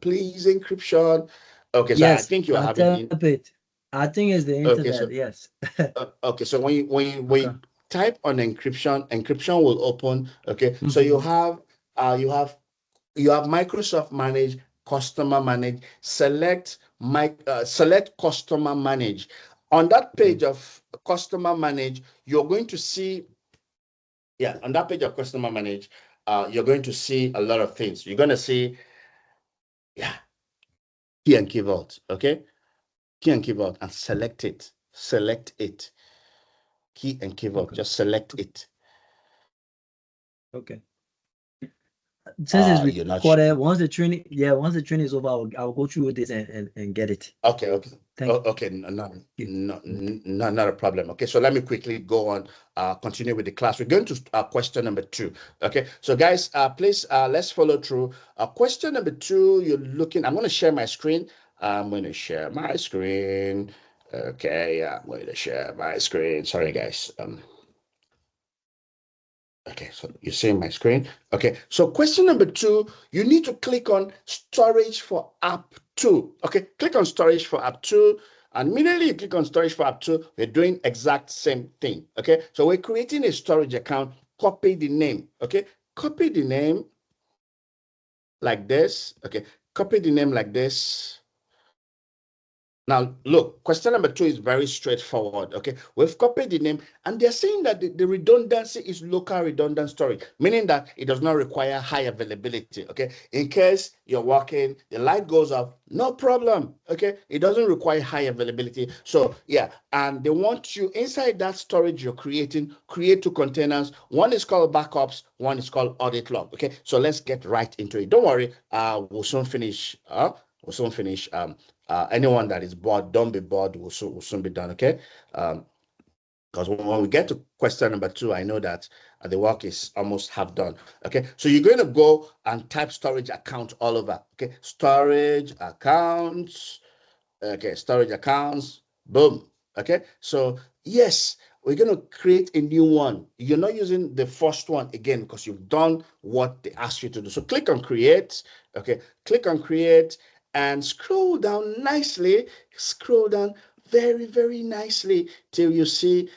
Please, encryption. Okay. So I Yes, think you are I'll having type in. it. I think it's the Okay. internet. So Yes. okay. So when Okay. you type on encryption will open. Okay. So Mhm. you have Microsoft Manage, Customer Manage. Select Customer Manage. On that Okay. page of Customer Manage, you're going to see, on that page of Customer Manage, you're going to see a lot of things. You're going to see, key and keyboard. Okay, key and keyboard, and select it. Key and keyboard. Okay. Just select it. Okay. since it's You're not sure. recorded, once the training is over, I'll go through this and get it. Okay, okay. Thank you. Okay, not a problem. Okay, so let me quickly go on, continue with the class. We're going to question number 2. Okay, so guys, please, let's follow through. Question number 2, you're looking, I'm going to share my screen. I'm going to share my screen. Okay, yeah, I'm going to share my screen. Sorry, guys. Okay, so you see my screen. Okay, so question number 2, you need to click on storage for app 2. Okay, click on storage for app 2. And immediately you click on storage for app 2, we're doing exact same thing. Okay, so we're creating a storage account, copy the name. Okay, copy the name like this. Okay, copy the name like this. Now, look, question number 2 is very straightforward, okay? We've copied the name, and they're saying that the redundancy is local redundant storage, meaning that it does not require high availability, okay? In case you're working, the light goes off, no problem, okay? It doesn't require high availability. So, yeah, and they want you, inside that storage you're creating, create 2 containers. One is called backups, one is called audit log, okay? So let's get right into it. Don't worry, we'll soon finish, anyone that is bored, don't be bored. We'll soon be done, okay? Because when we get to question number 2, I know that the work is almost half done. Okay, so you're going to go and type storage account all over. Okay, storage accounts. Okay, storage accounts. Boom. Okay, so yes, we're going to create a new one. You're not using the first one again because you've done what they asked you to do. So click on create. Okay, click on create and scroll down nicely. Scroll down very, very nicely till you see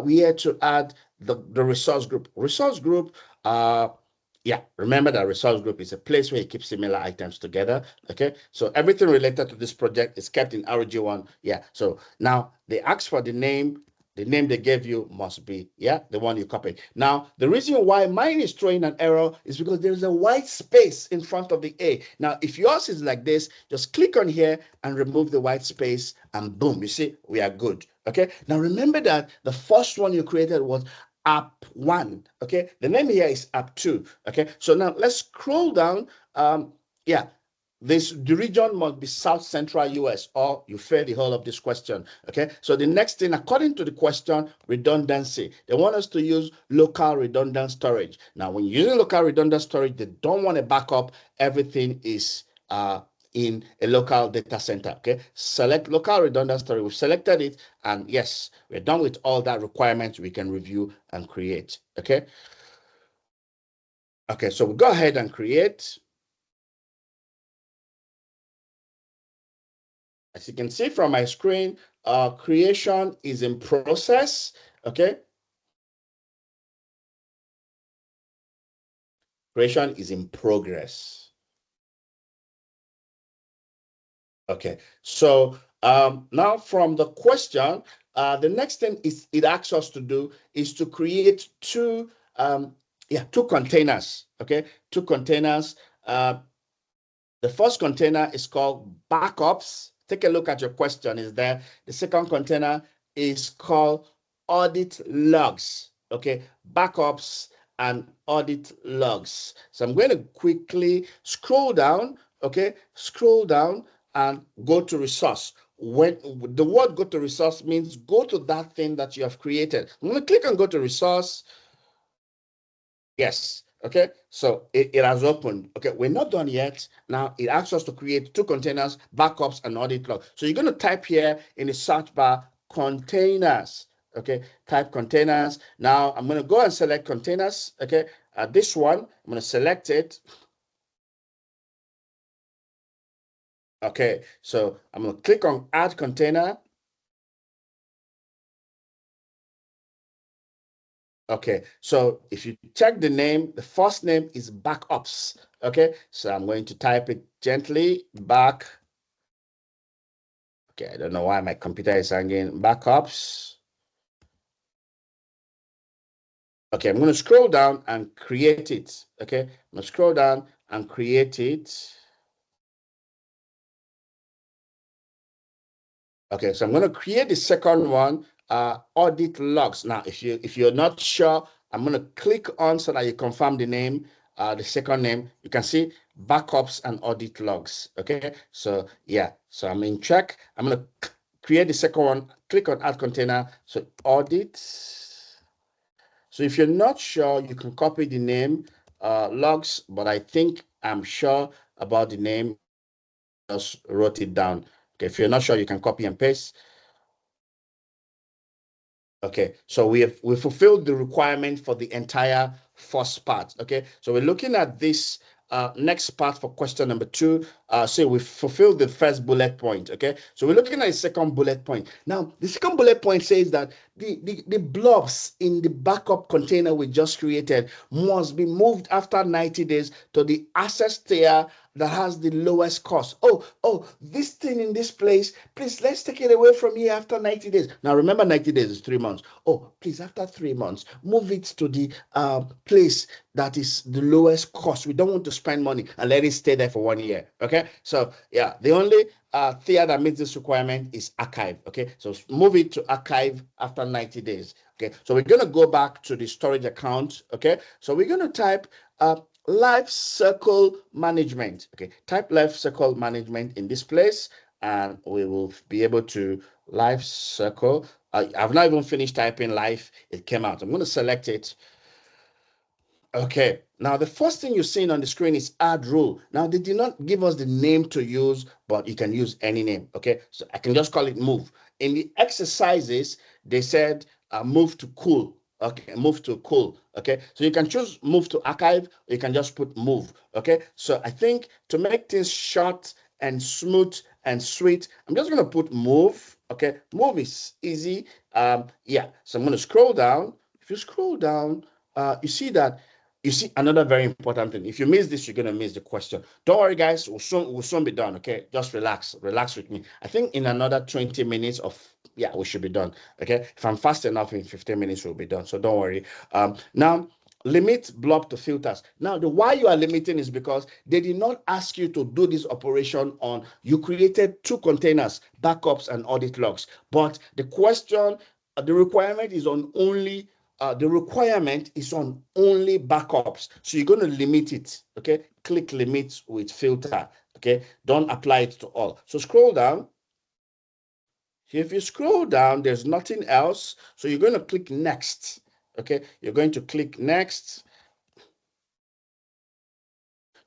we had to add the resource group. Resource group, yeah, remember that resource group is a place where you keep similar items together. Okay, so everything related to this project is kept in RG1. Yeah, so now they ask for the name. The name they gave you must be, yeah, the one you copied. Now, the reason why mine is throwing an error is because there's a white space in front of the A. Now, if yours is like this, just click on here and remove the white space and boom, you see, we are good. Okay, now remember that the first one you created was app 1. Okay, the name here is app 2. Okay, so now let's scroll down. Yeah, the region must be South Central US, or you fail the whole of this question. Okay, so the next thing, according to the question, redundancy, they want us to use local redundant storage. Now, when you're using local redundant storage, they don't want to back up. Everything is in a local data center. Okay, select local redundant storage. We've selected it, and yes, we're done with all that requirements. We can review and create. Okay, so we go ahead and create. As you can see from my screen, creation is in process. Okay, creation is in progress. Okay, so now from the question, the next thing is it asks us to do is to create 2 containers. Okay, 2 containers. The first container is called backups. Take a look at your question, is there. The second container is called audit logs. Okay, backups and audit logs. So I'm going to quickly scroll down. Okay, scroll down and go to resource. When the word go to resource means go to that thing that you have created. I'm going to click on go to resource. Yes. Okay, so it has opened. Okay, we're not done yet. Now it asks us to create 2 containers, backups and audit log. So you're going to type here in the search bar containers. Okay, type containers. Now I'm going to go and select containers. Okay, this one, I'm going to select it. Okay, so I'm going to click on add container. Okay, so if you check the name, the first name is backups. Okay, so I'm going to type it gently, back. Okay, I don't know why my computer is hanging. Backups. Okay, I'm going to scroll down and create it. Okay, I'm going to scroll down and create it. Okay, so I'm going to create the second one, audit logs. Now, if you're not sure, I'm going to click on so that you confirm the name. the second name, you can see backups and audit logs. Okay, so yeah, so I'm in check. I'm going to create the second one, click on add container. So audit. So if you're not sure, you can copy the name logs, but I'm sure about the name. Just wrote it down. Okay, if you're not sure, you can copy and paste. Okay, so we fulfilled the requirement for the entire first part. Okay, so we're looking at this next part for question number 2. So we fulfilled the first bullet point. Okay, so we're looking at the second bullet point. Now, the second bullet point says that the blobs in the backup container we just created must be moved after 90 days to the access tier that has the lowest cost. Oh, this thing in this place, please, let's take it away from here after 90 days. Now, remember, 90 days is 3 months. Oh, please, after 3 months, move it to the place that is the lowest cost. We don't want to spend money and let it stay there for 1 year. Okay, so yeah, the only tier that meets this requirement is archive. Okay, so move it to archive after 90 days. Okay, so we're going to go back to the storage account. Okay, so we're going to type life cycle management. Okay, type life cycle management in this place, and we will be able to life cycle. I've not even finished typing life. It came out. I'm going to select it. Okay, now the first thing you're seeing on the screen is add rule. Now they did not give us the name to use, but you can use any name. Okay, so I can just call it move. In the exercises, they said move to cool. Okay, move to cool. Okay, so you can choose move to archive, or you can just put move. Okay, so I think to make things short and smooth and sweet, I'm just going to put move. Okay, move is easy. Yeah, so I'm going to scroll down. If you scroll down, you see that. You see another very important thing. If you miss this, you're gonna miss the question. Don't worry, guys. We'll soon be done. Okay, just relax with me. I think in another 20 minutes we should be done. Okay, if I'm fast enough, in 15 minutes we'll be done. So don't worry. Now limit blob to filters. Now the why you are limiting is because they did not ask you to do this operation on. You created 2 containers, backups and audit logs, but the question, the requirement is on only. The requirement is on only backups. So you're going to limit it. Okay. Click limit with filter. Okay. Don't apply it to all. So scroll down. If you scroll down, there's nothing else. So you're going to click next. Okay. You're going to click next.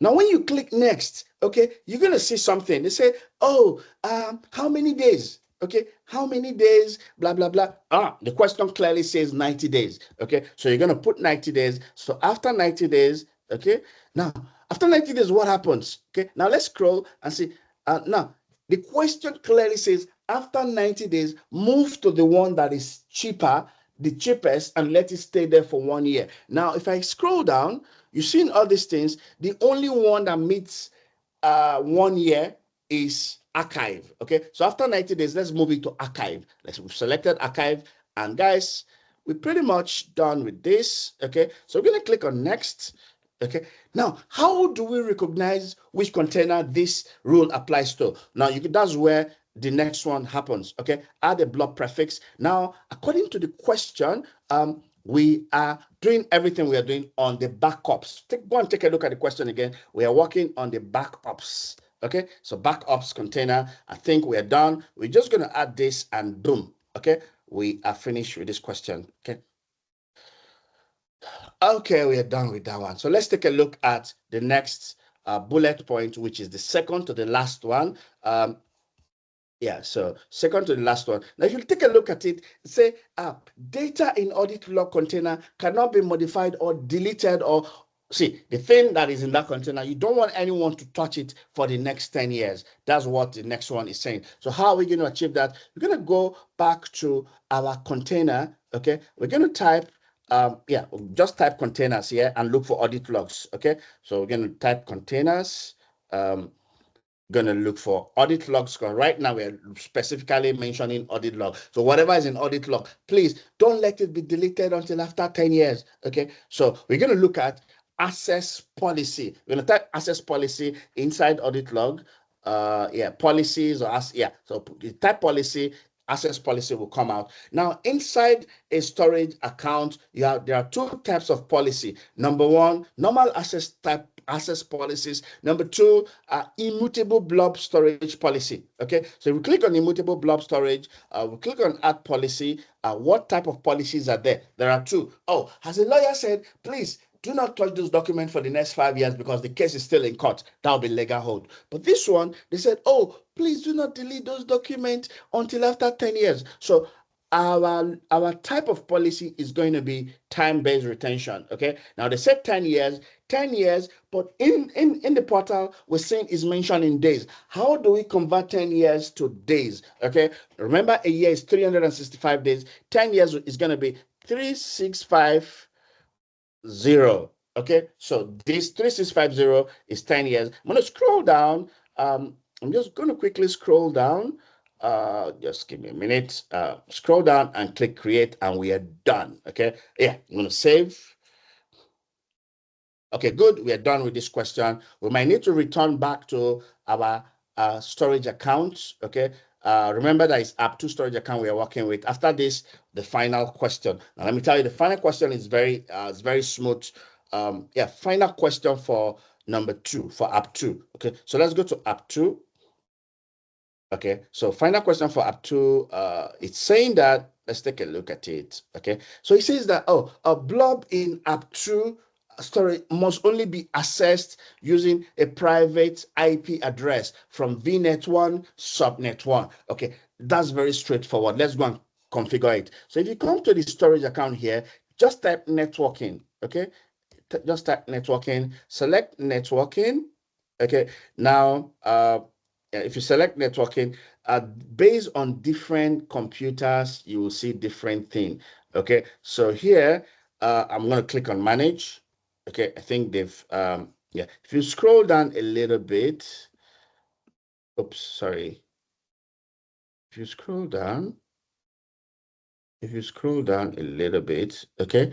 Now, when you click next, okay, you're going to see something. They say, oh, how many days? Okay, how many days? Blah, blah, blah. The question clearly says 90 days. Okay, so you're going to put 90 days. So after 90 days, okay, now, after 90 days, what happens? Okay, now let's scroll and see. Now, the question clearly says, after 90 days, move to the one that is cheaper, the cheapest, and let it stay there for 1 year. Now, if I scroll down, you've seen all these things. The only one that meets 1 year is archive. Okay, so after 90 days, let's move it to archive. We've selected archive, and guys, we're pretty much done with this. Okay, so we're going to click on next. Okay, now how do we recognize which container this rule applies to? Now that's where the next one happens. Okay, add a blob prefix. Now, according to the question, we are doing everything we are doing on the backups. Go and take a look at the question again. We are working on the backups. Okay, so backups container. I think we are done. We're just going to add this and boom. Okay, we are finished with this question. Okay, we are done with that one. So let's take a look at the next bullet point, which is the second to the last one. Yeah, so second to the last one. Now, if you take a look at it, say data in audit log container cannot be modified or deleted, or see the thing that is in that container, you don't want anyone to touch it for the next 10 years. That's what the next one is saying. So how are we going to achieve that? We're going to go back to our container. Okay, we're going to type just type containers here and look for audit logs. Okay, so we're going to type containers. Going to look for audit logs, because right now we're specifically mentioning audit log. So whatever is in audit log, please don't let it be deleted until after 10 years. Okay, so we're going to look at access policy. We're going to type access policy inside audit log. Policies or so type policy access policy will come out. Now, inside a storage account, there are two types of policy. Number one, normal access policies. Number two, immutable blob storage policy. Okay, so we click on immutable blob storage, we click on add policy. What type of policies are there? There are two. Oh, as a lawyer said, please do not touch those documents for the next 5 years because the case is still in court. That will be legal hold. But this one, they said, oh, please do not delete those documents until after 10 years. So our type of policy is going to be time-based retention. Okay, now they said 10 years, but in the portal, we're saying is mentioned in days. How do we convert 10 years to days? Okay, remember a year is 365 days. 10 years is going to be 365 0. Okay, so this 3650 is 10 years. I'm going to scroll down. I'm just going to quickly scroll down. Just give me a minute. Scroll down and click create, and we are done. Okay, yeah, I'm going to save. Okay, good. We are done with this question. We might need to return back to our storage accounts. Okay, remember that it's app 2 storage account we are working with. After this, the final question. Now, let me tell you, the final question is very smooth. Yeah, final question for number 2, for app 2. Okay, so let's go to app 2. Okay, so final question for app 2. It's saying that, let's take a look at it. Okay, so it says that, oh, a blob in app 2 storage must only be accessed using a private IP address from VNet1 subnet1. Okay, that's very straightforward. Let's go and configure it. So if you come to the storage account here, just type networking. Okay, just type networking, select networking. Okay, now if you select networking, based on different computers, you will see different thing. Okay, so here I'm going to click on manage. Okay, I think they've yeah, if you scroll down a little bit, oops, sorry. If you scroll down a little bit, okay,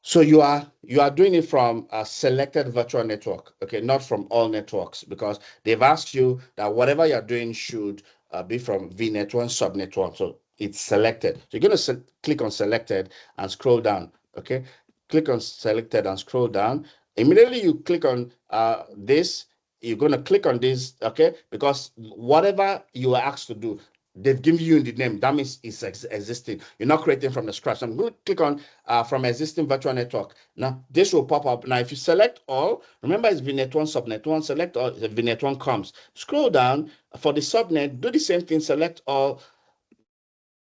so you are doing it from a selected virtual network, okay, not from all networks, because they've asked you that whatever you're doing should be from VNet1 subnet1. So it's selected. So you're going to click on selected and scroll down. Okay, click on selected and scroll down. Immediately you click on this, you're going to click on this, okay, because whatever you are asked to do, they've given you the name. That means it's existing. You're not creating from the scratch. So I'm going to click on from existing virtual network. Now, this will pop up. Now, if you select all, remember it's VNet1, subnet1, select all, the VNet1 comes. Scroll down. For the subnet, do the same thing, select all.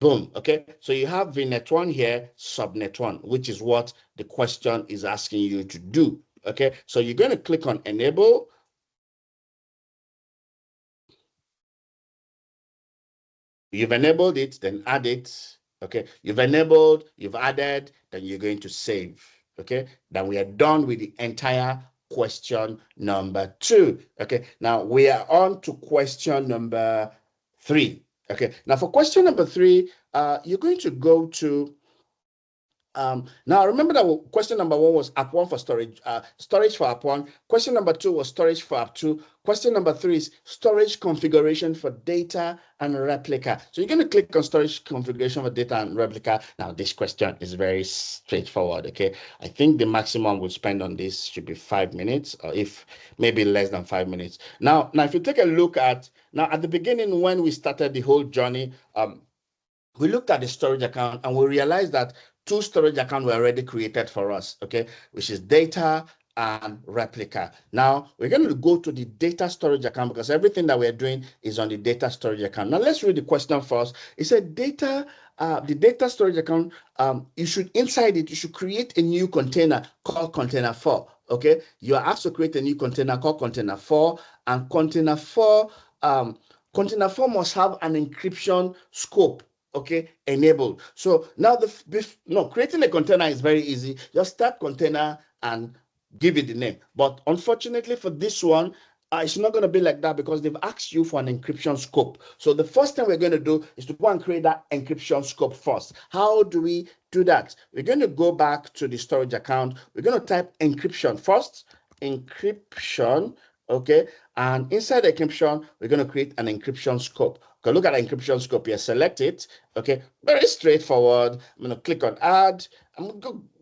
Boom. Okay, so you have VNet1 here, subnet1, which is what the question is asking you to do. Okay, so you're going to click on enable. You've enabled it, then add it. Okay, you've enabled, you've added, then you're going to save. Okay, then we are done with the entire question number 2. Okay, now we are on to question number 3. Okay, now for question number 3, you're going to go to now remember that question number 1 was app 1 for storage, storage for app 1. Question number 2 was storage for app 2. Question number 3 is storage configuration for data and replica. So you're going to click on storage configuration for data and replica. Now this question is very straightforward. Okay, I think the maximum we'll spend on this should be 5 minutes, or if maybe less than 5 minutes. Now if you take a look at the beginning when we started the whole journey, we looked at the storage account and we realized that 2 storage accounts were already created for us, okay, which is data and replica. Now we're going to go to the data storage account because everything that we're doing is on the data storage account. Now let's read the question first. It said data, the data storage account, inside it, you should create a new container called container 4. Okay, you are asked to create a new container called container 4, and container 4 must have an encryption scope, okay, enabled. So now creating a container is very easy. Just type container and give it the name. But unfortunately for this one, it's not going to be like that because they've asked you for an encryption scope. So the first thing we're going to do is to go and create that encryption scope first. How do we do that? We're going to go back to the storage account. We're going to type encryption first, encryption, okay, and inside the encryption, we're going to create an encryption scope. Okay, look at the encryption scope here. Select it. Okay, very straightforward. I'm going to click on add.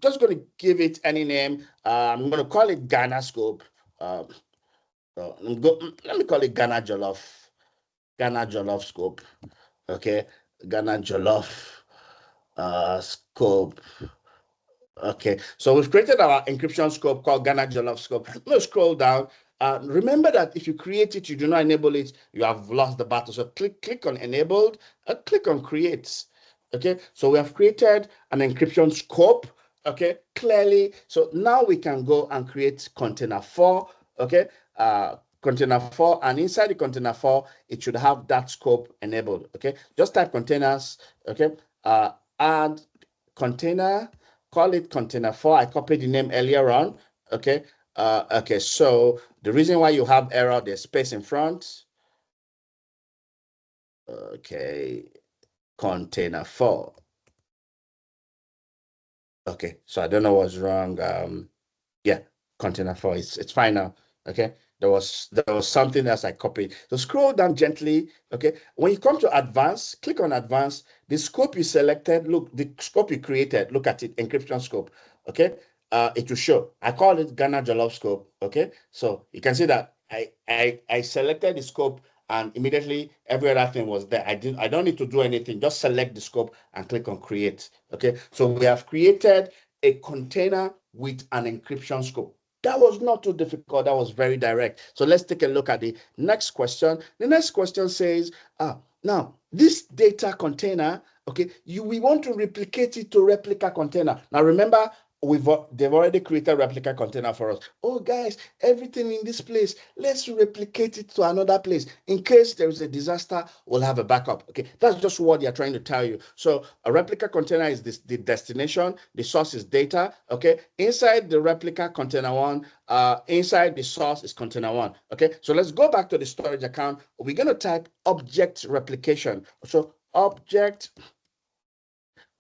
Just going to give it any name. I'm going to call it Ghana scope. Let me call it Ghana Jollof scope. Okay, Ghana Jollof scope. Okay, so we've created our encryption scope called Ghana Jollof scope. Let's scroll down. Remember that if you create it, you do not enable it, you have lost the battle. So click on enabled, click on create. Okay, so we have created an encryption scope. Okay, clearly. So now we can go and create container 4. Okay, container 4, and inside the container 4, it should have that scope enabled. Okay, just type containers. Okay, add container. Call it container 4. I copied the name earlier on. Okay. Okay. So the reason why you have error, there's space in front. Okay. Container 4. Okay. So I don't know what's wrong. Yeah. Container 4. It's fine now. Okay. There was something else I copied. So scroll down gently. Okay. When you come to advanced, click on advanced. The scope you selected, look, the scope you created, look at it, encryption scope. Okay. It will show. I call it Ghana Jollof scope. Okay. So you can see that I selected the scope and immediately every other thing was there. I don't need to do anything. Just select the scope and click on create. Okay. So we have created a container with an encryption scope. That was not too difficult. That was very direct. So let's take a look at the next question. The next question says, now this data container, okay, we want to replicate it to replica container. Now remember, they've already created replica container for us. Oh guys, everything in this place, let's replicate it to another place. In case there is a disaster, we'll have a backup. Okay, that's just what they're trying to tell you. So a replica container is the destination, the source is data. Okay, inside the replica container 1, inside the source is container 1. Okay, so let's go back to the storage account. We're going to type object replication. So object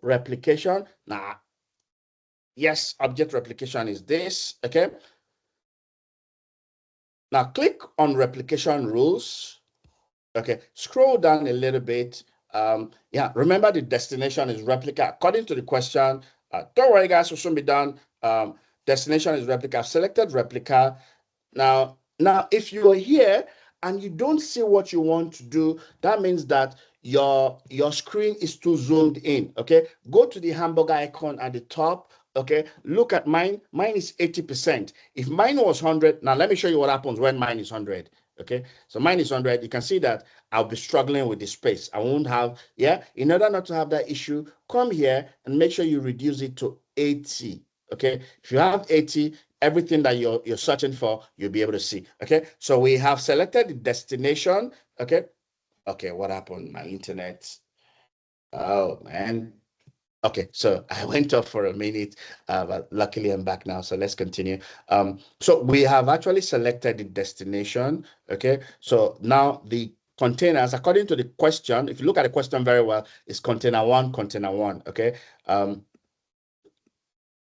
replication. Now, yes, object replication is this. Okay. Now click on replication rules. Okay. Scroll down a little bit. Yeah, remember the destination is replica. According to the question, don't worry, guys, we'll soon be done. Destination is replica. I've selected replica. Now, if you are here and you don't see what you want to do, that means that your screen is too zoomed in. Okay, go to the hamburger icon at the top. Okay, look at mine. Mine is 80%. If mine was 100, now let me show you what happens when mine is 100. Okay, so mine is 100. You can see that I'll be struggling with the space. I won't have, yeah, in order not to have that issue, come here and make sure you reduce it to 80. Okay, if you have 80, everything that you're searching for, you'll be able to see. Okay, so we have selected the destination. Okay, what happened? My internet. Oh man. Okay, so I went off for a minute, but luckily I'm back now. So let's continue. So we have actually selected the destination. Okay, so now the containers, according to the question, if you look at the question very well, is container 1, container 1. Okay.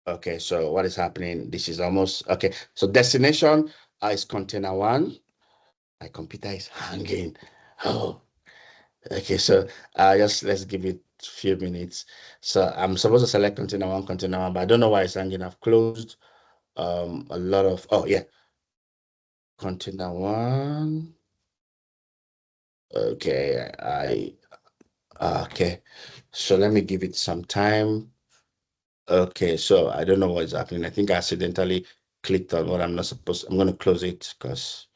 Okay, so what is happening? This is almost okay. So destination is container 1. My computer is hanging. Oh, okay. So just let's give it a few minutes. So I'm supposed to select container 1, container 1, but I don't know why it's hanging. I've closed a lot of. Oh yeah, container 1. Okay, okay. So let me give it some time. Okay, so I don't know what's happening. I think I accidentally clicked on what I'm not supposed. I'm going to close it because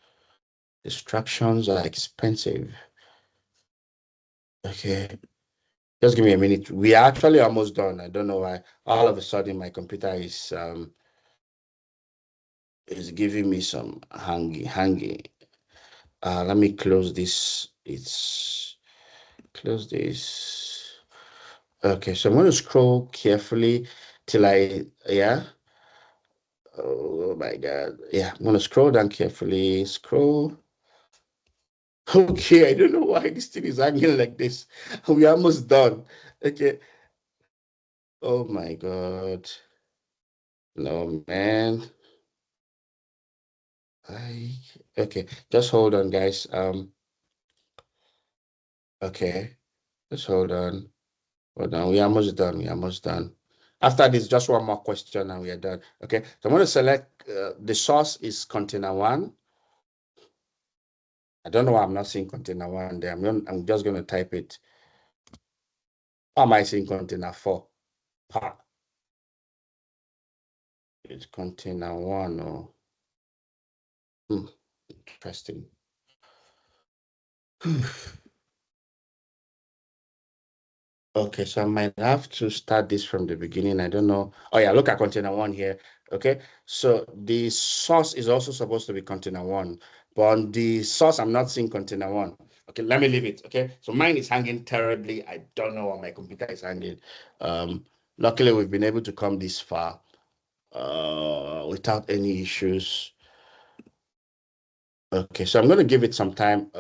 distractions are expensive. Okay, just give me a minute. We are actually almost done. I don't know why. All of a sudden, my computer is giving me some hanging. Let me close this. It's close this. Okay, so I'm going to scroll carefully till yeah. Oh my God. Yeah, I'm going to scroll down carefully. Scroll. Okay, I don't know why this thing is hanging like this. We're almost done. Okay. Oh my God. No, man. Okay, just hold on, guys. Okay, just hold on. Hold on. We're almost done. We're almost done. After this, just one more question and we are done. Okay, so I'm going to select the source is container 1. I don't know why I'm not seeing container 1 there. I'm just going to type it. How am I seeing container 4? It's container 1. Oh, interesting. Okay, so I might have to start this from the beginning. I don't know. Oh yeah, look at container 1 here. Okay, so the source is also supposed to be container 1, but on the source, I'm not seeing container 1. Okay, let me leave it. Okay, so mine is hanging terribly. I don't know what my computer is hanging. Luckily, we've been able to come this far without any issues. Okay, so I'm going to give it some time.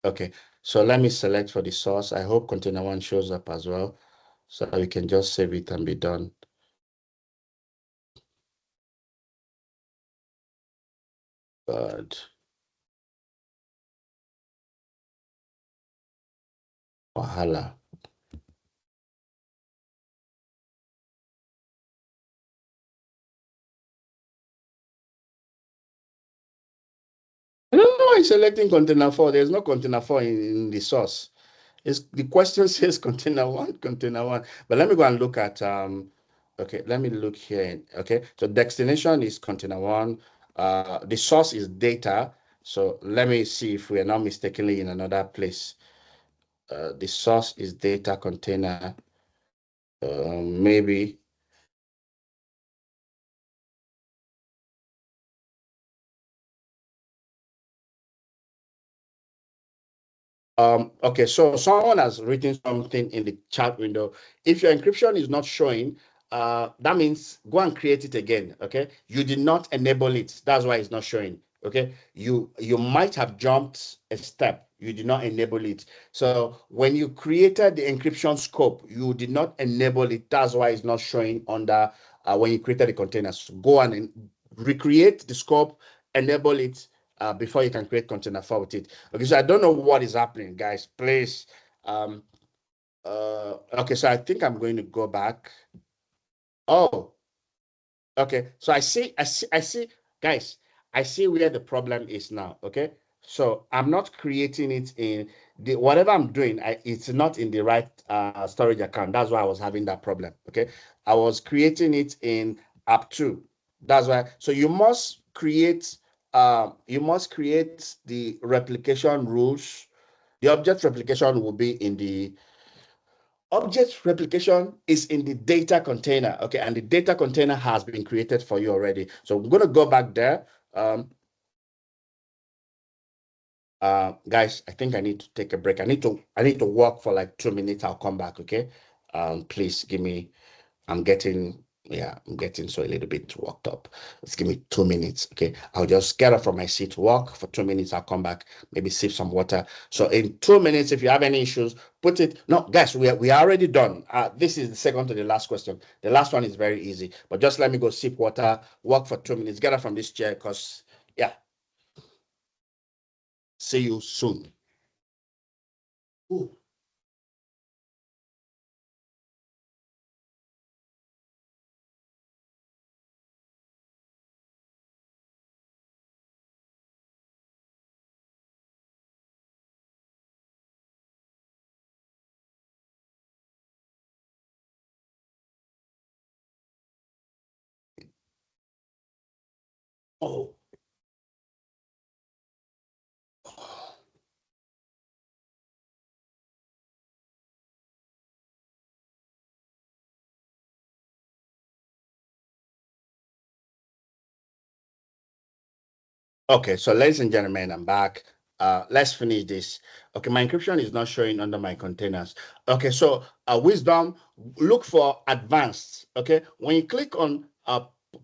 Okay, so let me select for the source. I hope container 1 shows up as well, so that we can just save it and be done. But wahala. I don't know why it's selecting container 4. There's no container 4 in the source. The question says container 1, container 1. But let me go and look at okay, let me look here. Okay, so destination is container 1. The source is data. So let me see if we are not mistakenly in another place. The source is data container. Maybe. Okay, so someone has written something in the chat window. If your encryption is not showing, that means go and create it again. Okay, you did not enable it. That's why it's not showing. Okay, you might have jumped a step. You did not enable it. So when you created the encryption scope, you did not enable it. That's why it's not showing under when you created the containers. So go and recreate the scope, enable it, before you can create container 4 with it. Okay, so I don't know what is happening, guys. Please. Okay, so I think I'm going to go back. Oh, okay. So I see, guys, I see where the problem is now. Okay. So I'm not creating it in the whatever I'm doing, it's not in the right storage account. That's why I was having that problem. Okay. I was creating it in app 2. That's why. So you must create the replication rules. The object replication will be in the object replication is in the data container, okay, and the data container has been created for you already. So I'm going to go back there. Guys, I think I need to take a break. I need to walk for like 2 minutes. I'll come back, okay? Please give me. I'm getting so a little bit worked up. Just give me 2 minutes, okay? I'll just get up from my seat, walk for 2 minutes. I'll come back, maybe sip some water. So in 2 minutes, if you have any issues, put it. No, guys, we are already done. This is the second to the last question. The last one is very easy, but just let me go sip water, walk for 2 minutes, get up from this chair, because yeah. See you soon. Ooh. Oh. Okay, so ladies and gentlemen, I'm back. Let's finish this. Okay, my encryption is not showing under my containers. Okay, so wisdom, look for advanced. Okay, when you click on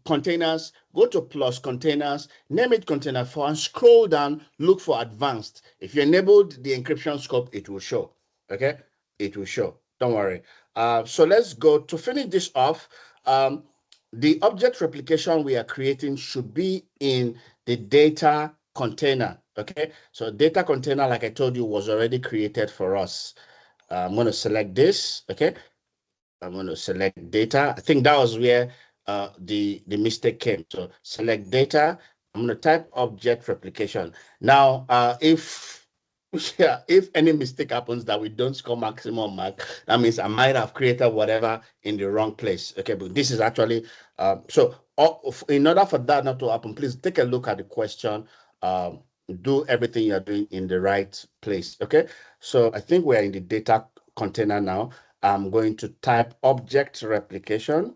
containers, go to plus containers, name it container 4, and scroll down, look for advanced. If you enabled the encryption scope, it will show. Okay, it will show. Don't worry. So let's go to finish this off. The object replication we are creating should be in the data container. Okay, so data container, like I told you, was already created for us. I'm going to select this. Okay, I'm going to select data. I think that was where the mistake came. So select data. I'm going to type object replication. Now, if any mistake happens that we don't score maximum mark, that means I might have created whatever in the wrong place. Okay, but this is actually in order for that not to happen, please take a look at the question. Do everything you're doing in the right place. Okay, so I think we're in the data container now. I'm going to type object replication.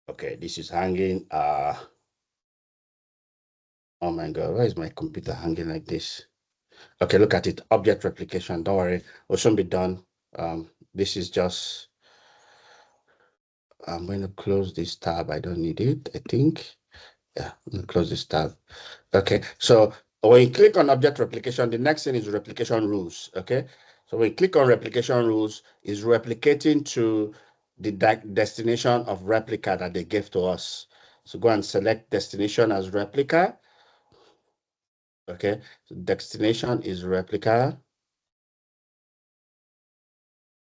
Okay, this is hanging. Oh my God, why is my computer hanging like this? Okay, look at it. Object replication. Don't worry, it shouldn't be done. This is just, I'm going to close this tab. I don't need it, I think. Yeah, I'm going to close this tab. Okay, so when you click on object replication, the next thing is replication rules. Okay, so when you click on replication rules, is replicating to the destination of replica that they gave to us. So go and select destination as replica. Okay, so destination is replica.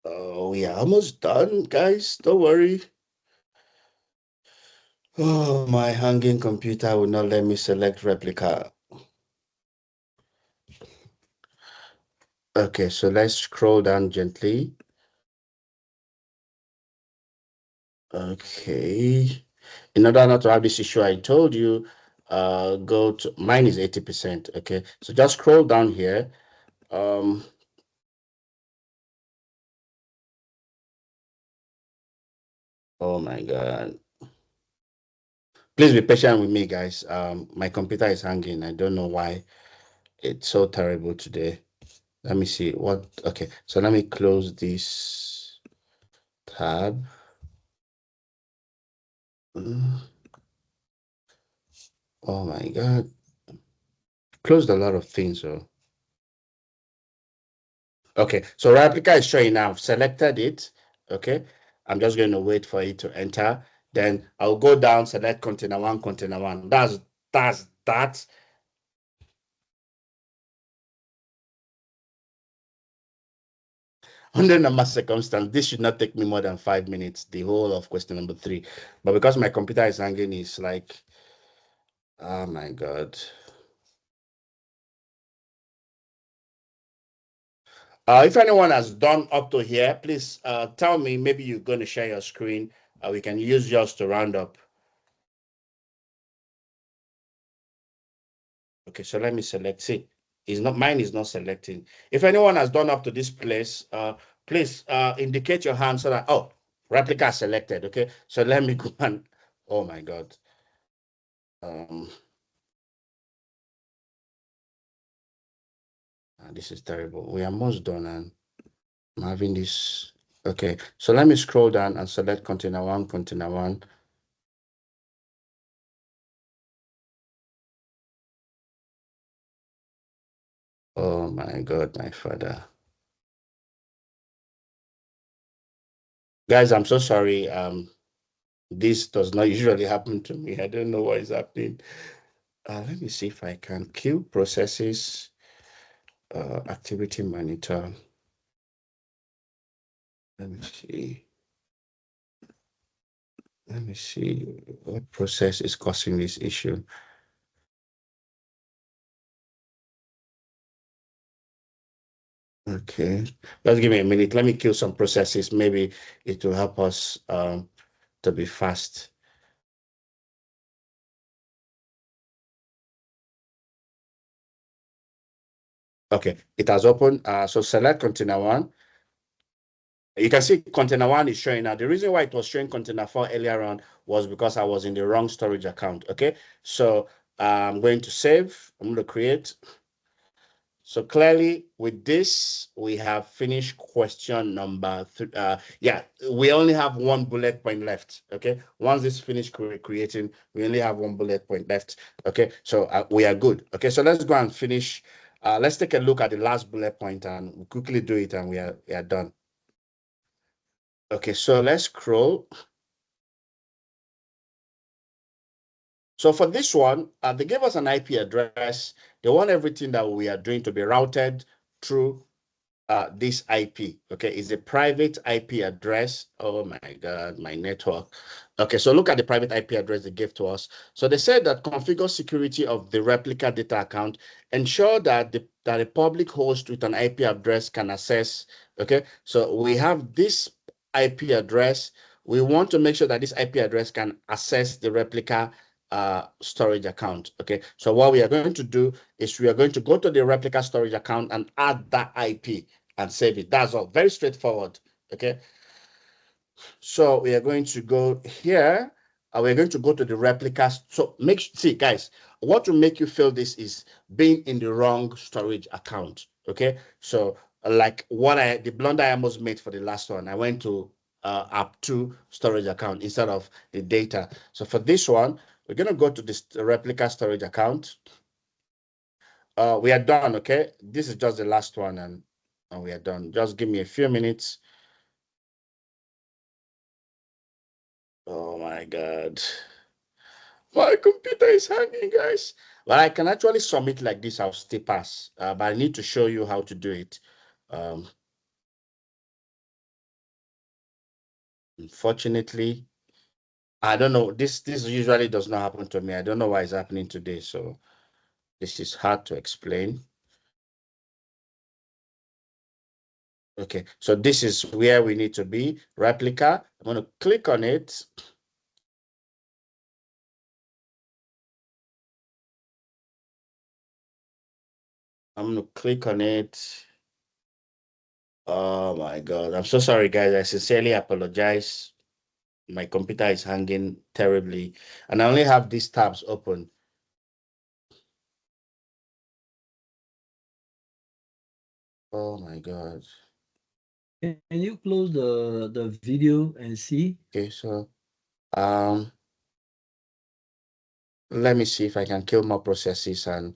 Oh, we are almost done, guys. Don't worry. Oh, my hanging computer will not let me select replica. Okay, so let's scroll down gently. Okay. In order not to have this issue, I told you, go to, mine is 80%. Okay, so just scroll down here. Oh my God. Please be patient with me, guys. My computer is hanging. I don't know why it's so terrible today. Let me see what, okay. So let me close this tab. Oh my God. Closed a lot of things. So, okay. So replica is showing now. I've selected it. Okay. I'm just going to wait for it to enter. Then I'll go down, select container one, container one. That's that. Under normal circumstance, this should not take me more than 5 minutes, the whole of question number 3. But because my computer is hanging, it's like, oh my God. If anyone has done up to here, please tell me. Maybe you're going to share your screen. We can use yours to round up. Okay, so let me select. See, mine is not selecting. If anyone has done up to this place, please indicate your hand so that, oh, replica selected. Okay, so let me go and, oh my God. This is terrible. We are almost done and I'm having this. Okay, so let me scroll down and select container one, container one. Oh my God, my father. Guys, I'm so sorry. This does not usually happen to me. I don't know what is happening. Let me see if I can queue processes, activity monitor. Let me see. Let me see what process is causing this issue. Okay, just give me a minute. Let me kill some processes. Maybe it will help us to be fast. Okay, it has opened. So select container one. You can see container one is showing now. The reason why it was showing container 4 earlier on was because I was in the wrong storage account. Okay, so I'm going to save. I'm going to create. So clearly with this, we have finished question number 3. Yeah, we only have one bullet point left. Okay, once this finished creating, we only have one bullet point left. Okay, so we are good. Okay, so let's go and finish Let's take a look at the last bullet point and we'll quickly do it and we are done. Okay, so let's scroll. So for this one, they gave us an IP address. They want everything that we are doing to be routed through this IP. Okay, it's a private IP address. Oh my God, my network. Okay, so look at the private IP address they gave to us. So they said that configure security of the replica data account, ensure that the public host with an IP address can access. Okay, so we have this IP address. We want to make sure that this IP address can access the replica storage account. Okay, so what we are going to do is we are going to go to the replica storage account and add that IP and save it. That's all. Very straightforward. Okay. So we are going to go here. We're going to go to the replicas. So see, guys, what will make you feel this is being in the wrong storage account. Okay. So like the blunder I almost made for the last one, I went to app2 storage account instead of the data. So for this one, we're going to go to this replica storage account. We are done. Okay. This is just the last one and we are done. Just give me a few minutes. Oh my God. My computer is hanging, guys. Well, I can actually submit like this. I'll still pass. But I need to show you how to do it. Unfortunately, I don't know. This usually does not happen to me. I don't know why it's happening today. So this is hard to explain. Okay, so this is where we need to be. Replica. I'm going to click on it. I'm going to click on it. Oh my God. I'm so sorry, guys. I sincerely apologize. My computer is hanging terribly, and I only have these tabs open. Oh my God. Can you close the video and see? Okay, so let me see if I can kill more processes and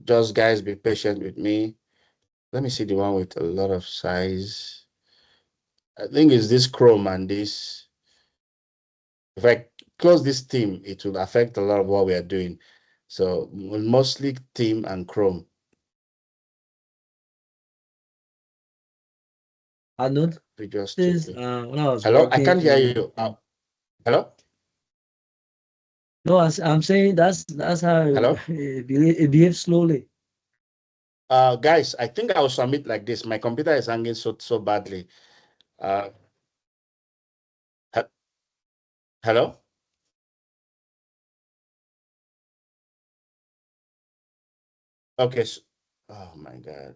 just guys be patient with me. Let me see the one with a lot of size. I think it's this Chrome and this. If I close this theme, it will affect a lot of what we are doing. So mostly theme and Chrome. I noticed We just when I was hello, I working can't hear you. Hello? No, I'm saying that's how Hello? it behaves slowly. Guys, I think I will submit like this. My computer is hanging so badly. Hello? Okay. So, oh my God.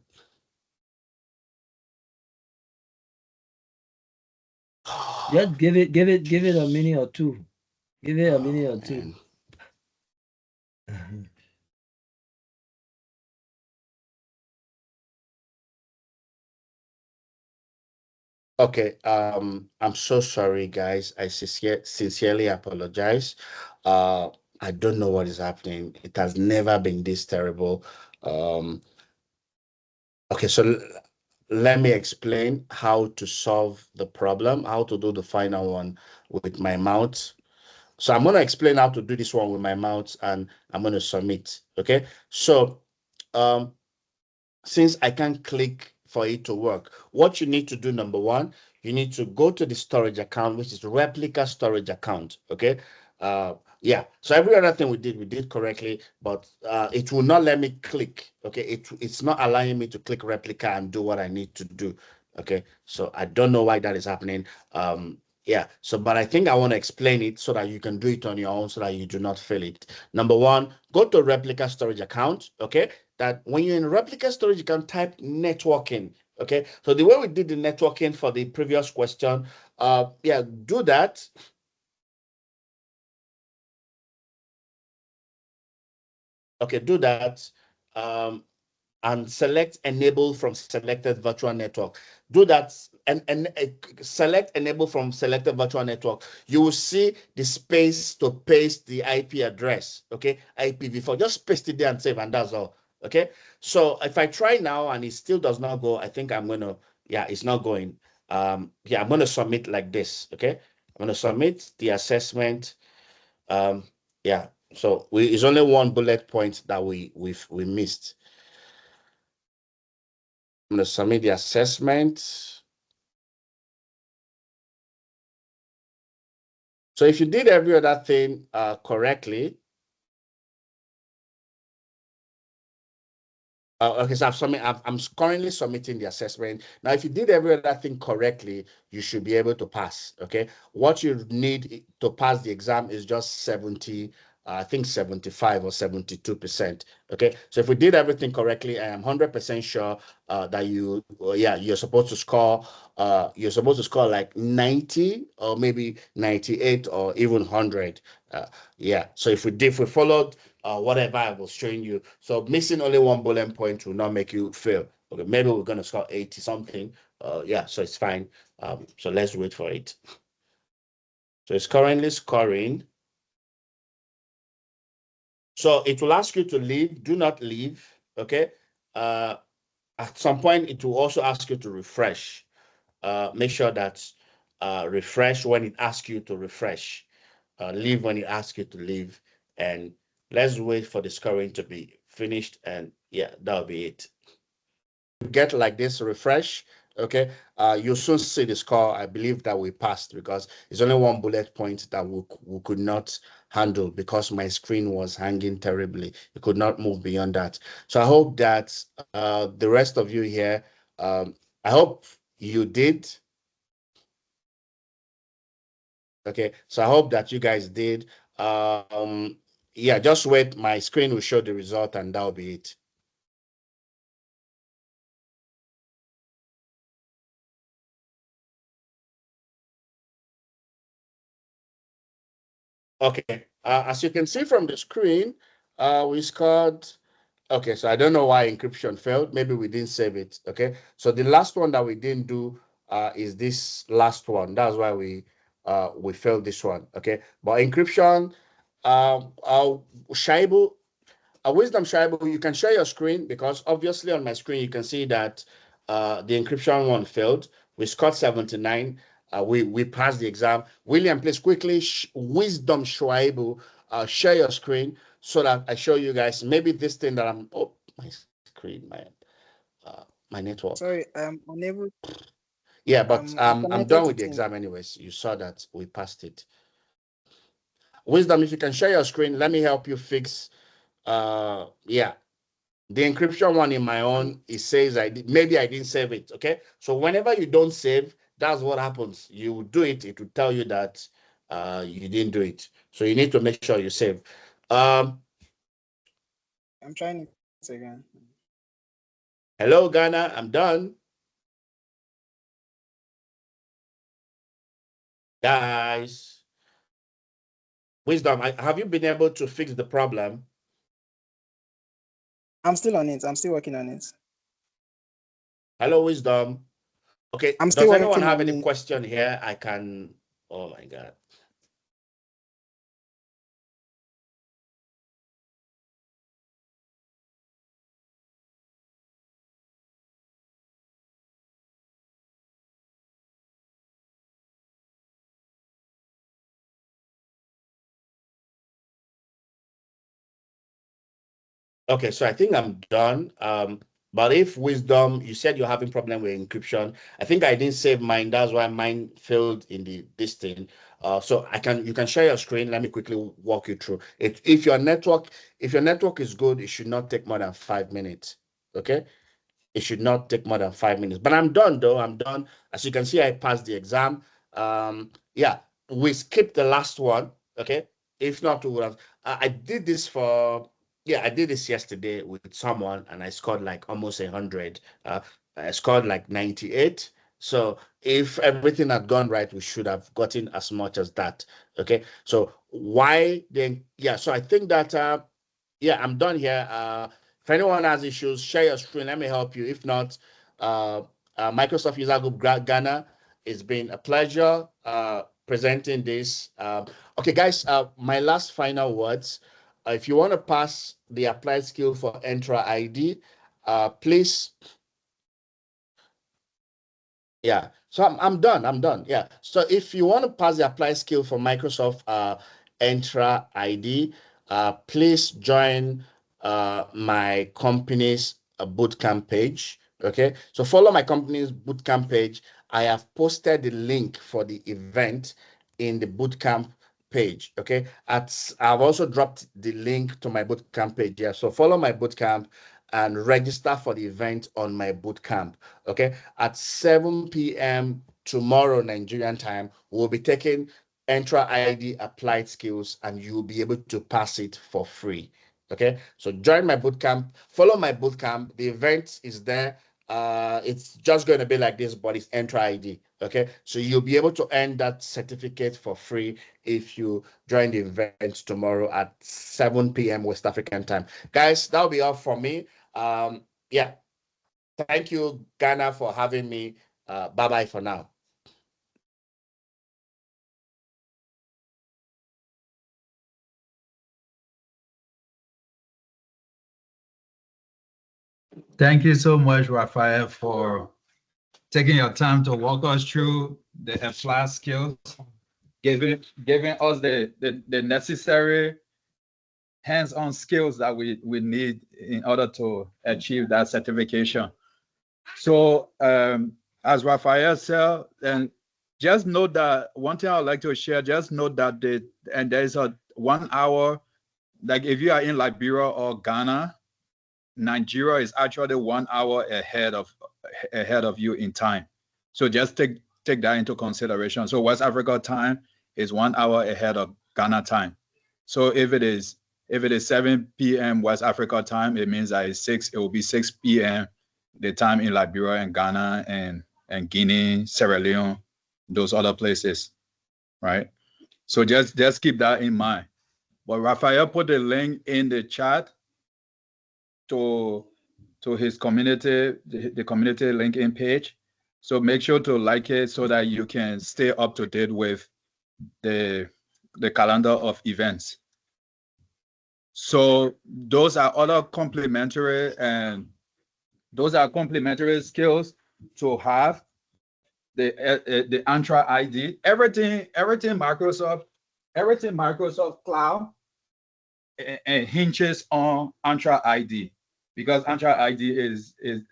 Just give it a minute or two. Give it a minute or two. Okay, I'm so sorry, guys. I sincerely apologize. I don't know what is happening. It has never been this terrible. Okay, so let me explain how to solve the problem, how to do the final one with my mouth. So I'm going to explain how to do this one with my mouth and I'm going to submit. Okay, so since I can't click for it to work, what you need to do, number one, you need to go to the storage account, which is replica storage account. Okay. Yeah. So every other thing we did correctly, but it will not let me click. Okay. It's not allowing me to click replica and do what I need to do. Okay. So I don't know why that is happening. Yeah. So, but I think I want to explain it so that you can do it on your own so that you do not fail it. Number one, go to replica storage account. Okay. That when you're in replica storage, you can type networking. Okay. So the way we did the networking for the previous question, yeah, do that. Okay, do that. And select enable from selected virtual network. Do that and select enable from selected virtual network. You will see the space to paste the IP address. Okay, IPv4. Just paste it there and save, and that's all. Okay, so if I try now and it still does not go, I think I'm gonna, yeah, it's not going. Yeah, I'm gonna submit like this. Okay, I'm gonna submit the assessment. Um, yeah, so it's only one bullet point that we missed. I'm gonna submit the assessment. So if you did every other thing correctly, okay, so I'm currently submitting the assessment. Now, if you did every other thing correctly, you should be able to pass, okay? What you need to pass the exam is just 70, I think 75 or 72%, okay? So if we did everything correctly, I am 100% sure that you're supposed to score like 90 or maybe 98 or even 100. Yeah, so if we followed whatever I was showing you. So missing only one bullet point will not make you fail. Okay, maybe we're gonna score 80 something. Yeah, so it's fine. So let's wait for it. So it's currently scoring. So it will ask you to leave. Do not leave. Okay. At some point, it will also ask you to refresh. Make sure that refresh when it asks you to refresh. Leave when it asks you to leave. And let's wait for the scoring to be finished. And yeah, that'll be it. Get like this, refresh. Okay, you'll soon see the score. I believe that we passed because it's only one bullet point that we could not handle because my screen was hanging terribly. It could not move beyond that. So I hope that the rest of you here, I hope you did. Okay, so I hope that you guys did. Yeah, just wait. My screen will show the result, and that'll be it. Okay, as you can see from the screen, we scored. Okay, so I don't know why encryption failed. Maybe we didn't save it. Okay, so the last one that we didn't do is this last one. That's why we failed this one. Okay, but encryption, Shaibu, Wisdom Shaibu, you can share your screen because obviously on my screen you can see that the encryption one failed. We scored 79. We passed the exam. William, please quickly, Wisdom Shaibu, share your screen so that I show you guys maybe this thing that oh, my screen, my network. Sorry, I'm unable. Yeah, but I'm I'm connected done to with the Teams. exam anyways. You saw that we passed it. Wisdom, if you can share your screen, let me help you fix. Yeah, the encryption one in my own, it says maybe I didn't save it. Okay, so whenever you don't save, that's what happens. You do it, it will tell you that you didn't do it. So you need to make sure you save. I'm trying it again. Hello, Ghana. I'm done. Guys, Wisdom, have you been able to fix the problem? I'm still on it. I'm still working on it. Hello, Wisdom. Okay, I'm still does anyone working have on any it. question here? I can, oh my God. Okay, so I think I'm done. But if Wisdom, you said you're having problem with encryption. I think I didn't save mine. That's why mine failed in this thing. So you can share your screen. Let me quickly walk you through it. If your network is good, it should not take more than 5 minutes. Okay, it should not take more than 5 minutes. But I'm done though. I'm done. As you can see, I passed the exam. Yeah, we skipped the last one. Okay, if not, we would have. I did this for. Yeah, I did this yesterday with someone, and I scored like almost 100. I scored like 98. So if everything had gone right, we should have gotten as much as that. Okay. So why then? Yeah. So I think that. Yeah, I'm done here. If anyone has issues, share your screen. Let me help you. If not, uh, Microsoft User Group Ghana, it's been a pleasure presenting this. Okay, guys, my last final words. if you want to pass the applied skill for Entra ID, please. Yeah, so I'm done. I'm done. Yeah. So if you want to pass the applied skill for Microsoft Entra ID, please join my company's bootcamp page. Okay. So follow my company's bootcamp page. I have posted the link for the event in the bootcamp page. Okay. I've also dropped the link to my bootcamp page. Yeah. So follow my bootcamp and register for the event on my bootcamp. Okay, at 7 p.m. tomorrow Nigerian time, we'll be taking Entra ID applied skills, and you'll be able to pass it for free. Okay, so join my bootcamp, follow my bootcamp. The event is there. It's just going to be like this, but it's Entra ID. Okay, so you'll be able to earn that certificate for free if you join the event tomorrow at 7 p.m. West African time. Guys, that'll be all for me. Yeah. Thank you, Ghana, for having me. Bye-bye for now. Thank you so much, Raphael, for taking your time to walk us through the applied skills, giving us the necessary hands-on skills that we need in order to achieve that certification. So as Raphael said, and just note that one thing I'd like to share, just note that there's a 1 hour, like if you are in Liberia or Ghana, Nigeria is actually 1 hour ahead of you in time. So just take that into consideration. So West Africa time is 1 hour ahead of Ghana time. So if it is 7 p.m. West Africa time, it means that it will be 6 p.m. the time in Liberia and Ghana and Guinea, Sierra Leone, those other places, right? So just keep that in mind. But Raphael put the link in the chat to his community, the community LinkedIn page. So make sure to like it so that you can stay up to date with the calendar of events. So those are other complementary skills to have. The Entra ID, everything Microsoft Cloud and hinges on Entra ID, because Entra ID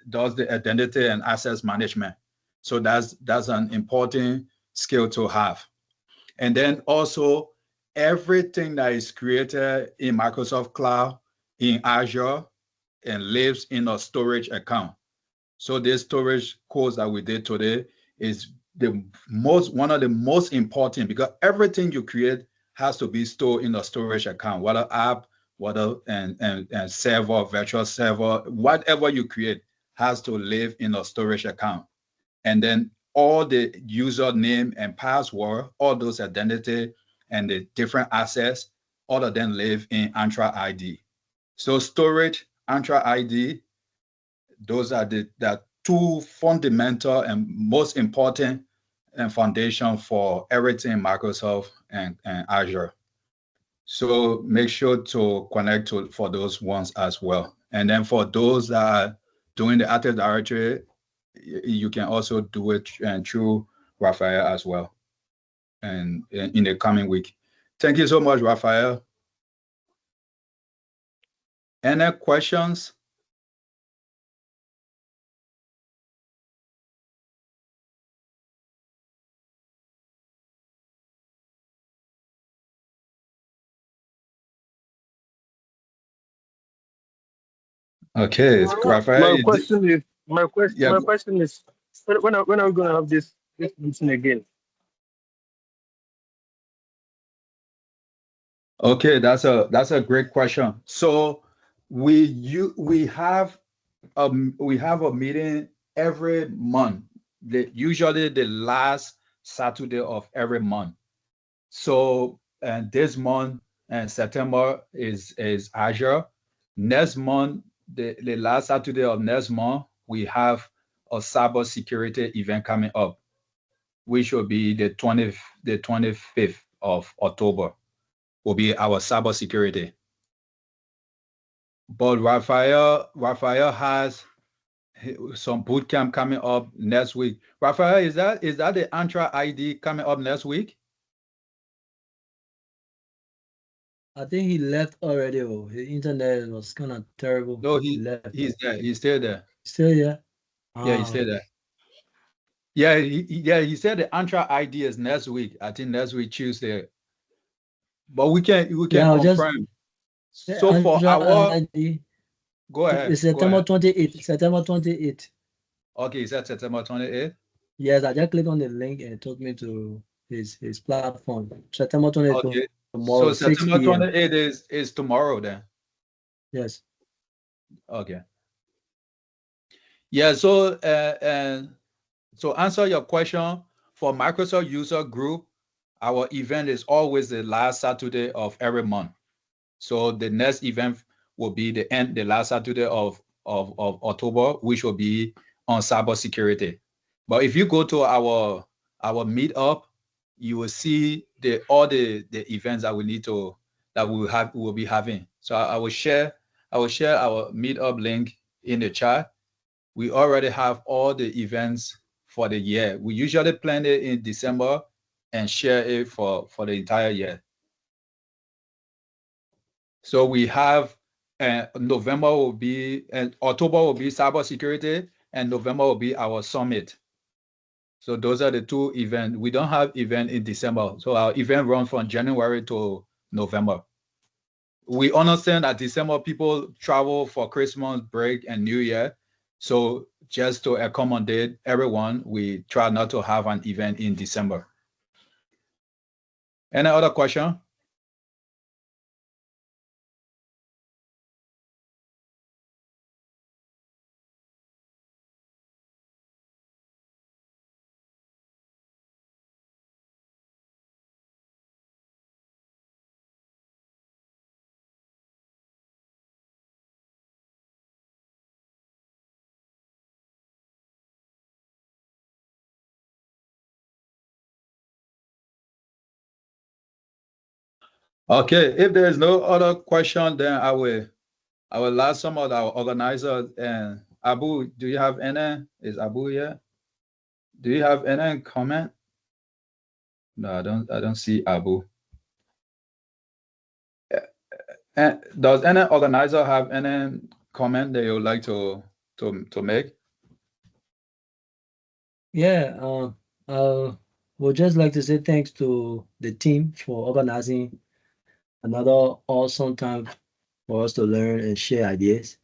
does the identity and access management. So that's an important skill to have. And then also everything that is created in Microsoft Cloud, in Azure, and lives in a storage account. So this storage course that we did today is one of the most important, because everything you create has to be stored in a storage account, whether app, whether and server, virtual server, whatever you create has to live in a storage account. And then all the username and password, all those identity and the different assets, all of them live in Entra ID. So storage, Entra ID, those are the two fundamental and most important and foundation for everything Microsoft and Azure. So make sure to connect for those ones as well. And then for those that are doing the Active Directory, you can also do it through Raphael as well, and in the coming week. Thank you so much, Raphael. Any questions? Okay, Raphael. My question is, when are we going to have this meeting again? Okay, that's a great question. So we have a meeting every month. Usually the last Saturday of every month. So this month and September is Azure. Next month, the last Saturday of next month, we have a cybersecurity event coming up, which will be the 25th of October. Will be our cybersecurity. but Raphael has some boot camp coming up next week. Raphael, is that the Entra ID coming up next week? I think he left already. Oh, his internet was kind of terrible. No, he left. he's there. He's still there. Still, yeah. Yeah, he's still there. Yeah, he said the Entra ID is next week. I think next week Tuesday. But we can confirm. So for our ID, go ahead. It's September 28th. September 28th. Okay, is that September 28th? Yes, I just clicked on the link and it took me to his platform. September 28th. Okay. Tomorrow, so September 28th is tomorrow then. Yes. Okay. Yeah, so so answer your question, for Microsoft user group, our event is always the last Saturday of every month. So the next event will be the last Saturday of October, which will be on cybersecurity. But if you go to our meetup, you will see all the events that we will be having. So I will share our meetup link in the chat. We already have all the events for the year. We usually plan it in December and share it for the entire year. So we have November will be, and October will be cybersecurity, and November will be our summit. So those are the two events. We don't have event in December. So our event runs from January to November. We understand that December people travel for Christmas break and New Year. So just to accommodate everyone, we try not to have an event in December. Any other question? Okay, if there is no other question, then I will ask some of our organizers. And Abu, do you have any? Is Abu here? Do you have any comment? No, I don't see Abu. And does any organizer have any comment that you would like to make? Yeah, would just like to say thanks to the team for organizing another awesome time for us to learn and share ideas.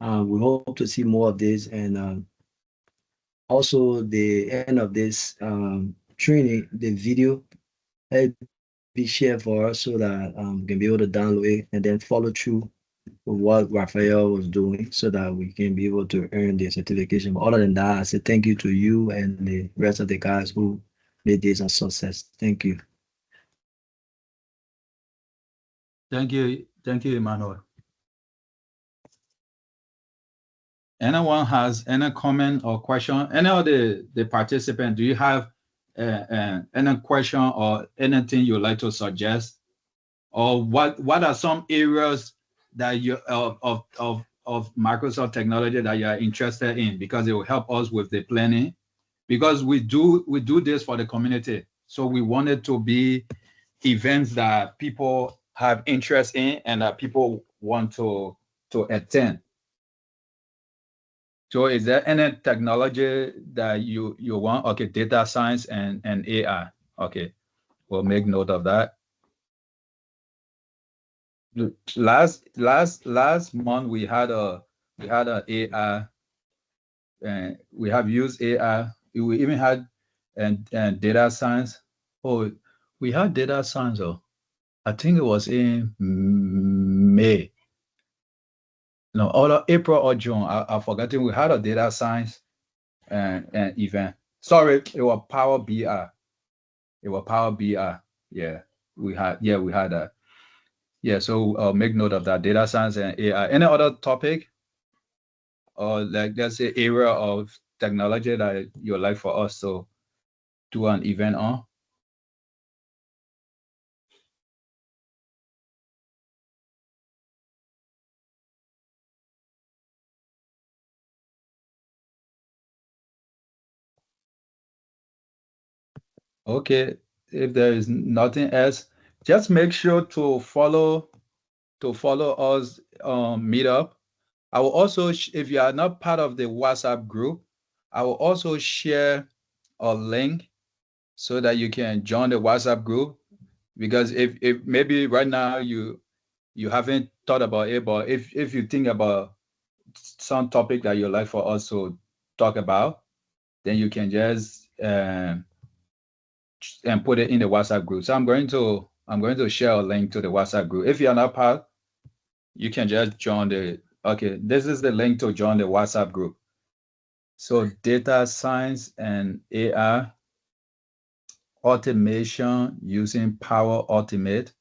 We hope to see more of this, and also the end of this training, the video be shared for us so that we can be able to download it and then follow through with what Raphael was doing so that we can be able to earn the certification. But other than that, I say thank you to you and the rest of the guys who made this a success. Thank you. Thank you, Emmanuel. Anyone has any comment or question? Any of the participants, do you have any question or anything you'd like to suggest? Or what are some areas that you of Microsoft technology that you are interested in, because it will help us with the planning, because we do this for the community. So we want it to be events that people have interest in and that people want to attend. So is there any technology that you want? Okay, data science and AI. Okay, we'll make note of that. Last month we had a AI, and we have used AI. We even had and data science. Oh, we had data science. Oh, I think it was in May. No, or April or June. I forgetting. We had a data science and event. Sorry, it was Power BI. It was Power BI. Yeah, we had that. Yeah, so make note of that. Data science and AI. Any other topic, or like let's say area of technology that you'd like for us to do an event on? Okay, if there is nothing else, just make sure to follow us on Meetup. I will also, if you are not part of the WhatsApp group, I will also share a link so that you can join the WhatsApp group. Because if maybe right now you haven't thought about it, but if you think about some topic that you like for us to talk about, then you can just and put it in the WhatsApp group. So I'm going to share a link to the WhatsApp group. If you're not part, you can just join the. Okay, this is the link to join the WhatsApp group. So data science and AI automation using Power Automate.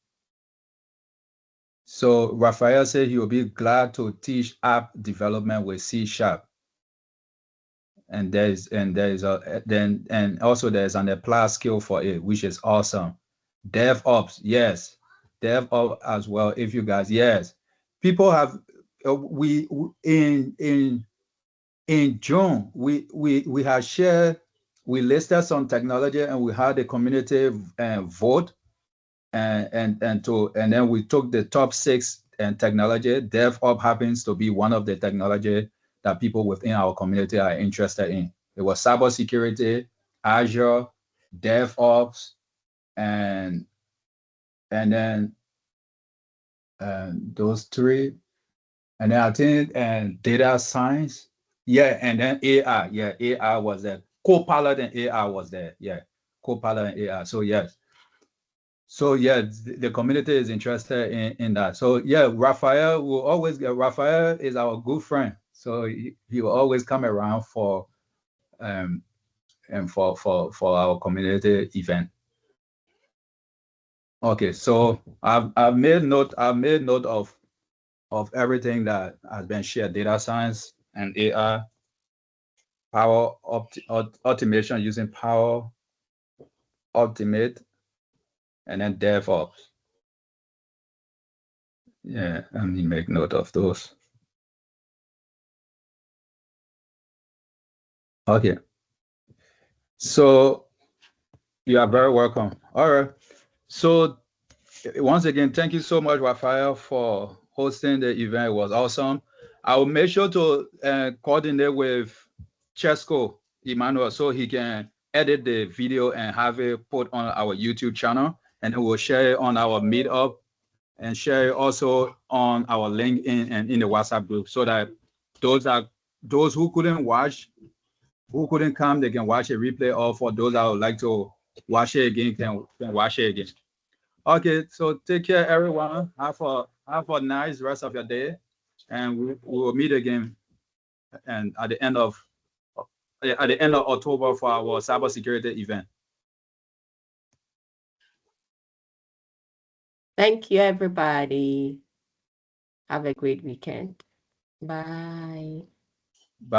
So Raphael said he will be glad to teach app development with C#. And also there's an applied skill for it, which is awesome. DevOps, yes. DevOps as well. If you guys, yes. People have in June we had shared, we listed some technology and we had a community vote and then we took the top 6 technology. DevOps happens to be one of the technology that people within our community are interested in. It was cybersecurity, Azure, DevOps, and then those 3. And then I think data science. Yeah, and then AI. Yeah, AI was there. Copilot and AI was there. Yeah, Copilot and AI. So yes. So yeah, the community is interested in that. So yeah, Raphael is our good friend. So he will always come around for and for our community event. Okay, so I've made note of everything that has been shared: data science and AI, power automation using Power Automate, and then DevOps. Yeah, let me make note of those. Okay. So you are very welcome. All right. So once again, thank you so much, Raphael, for hosting the event. It was awesome. I will make sure to coordinate with Chesco Emmanuel so he can edit the video and have it put on our YouTube channel. And then we'll share it on our Meetup and share it also on our LinkedIn and in the WhatsApp group so that those who couldn't come, they can watch a replay, or for those that would like to watch it again, can watch it again. Okay, so take care, everyone. Have a nice rest of your day, and we will meet again and at the end of October for our cybersecurity event. Thank you, everybody. Have a great weekend. Bye.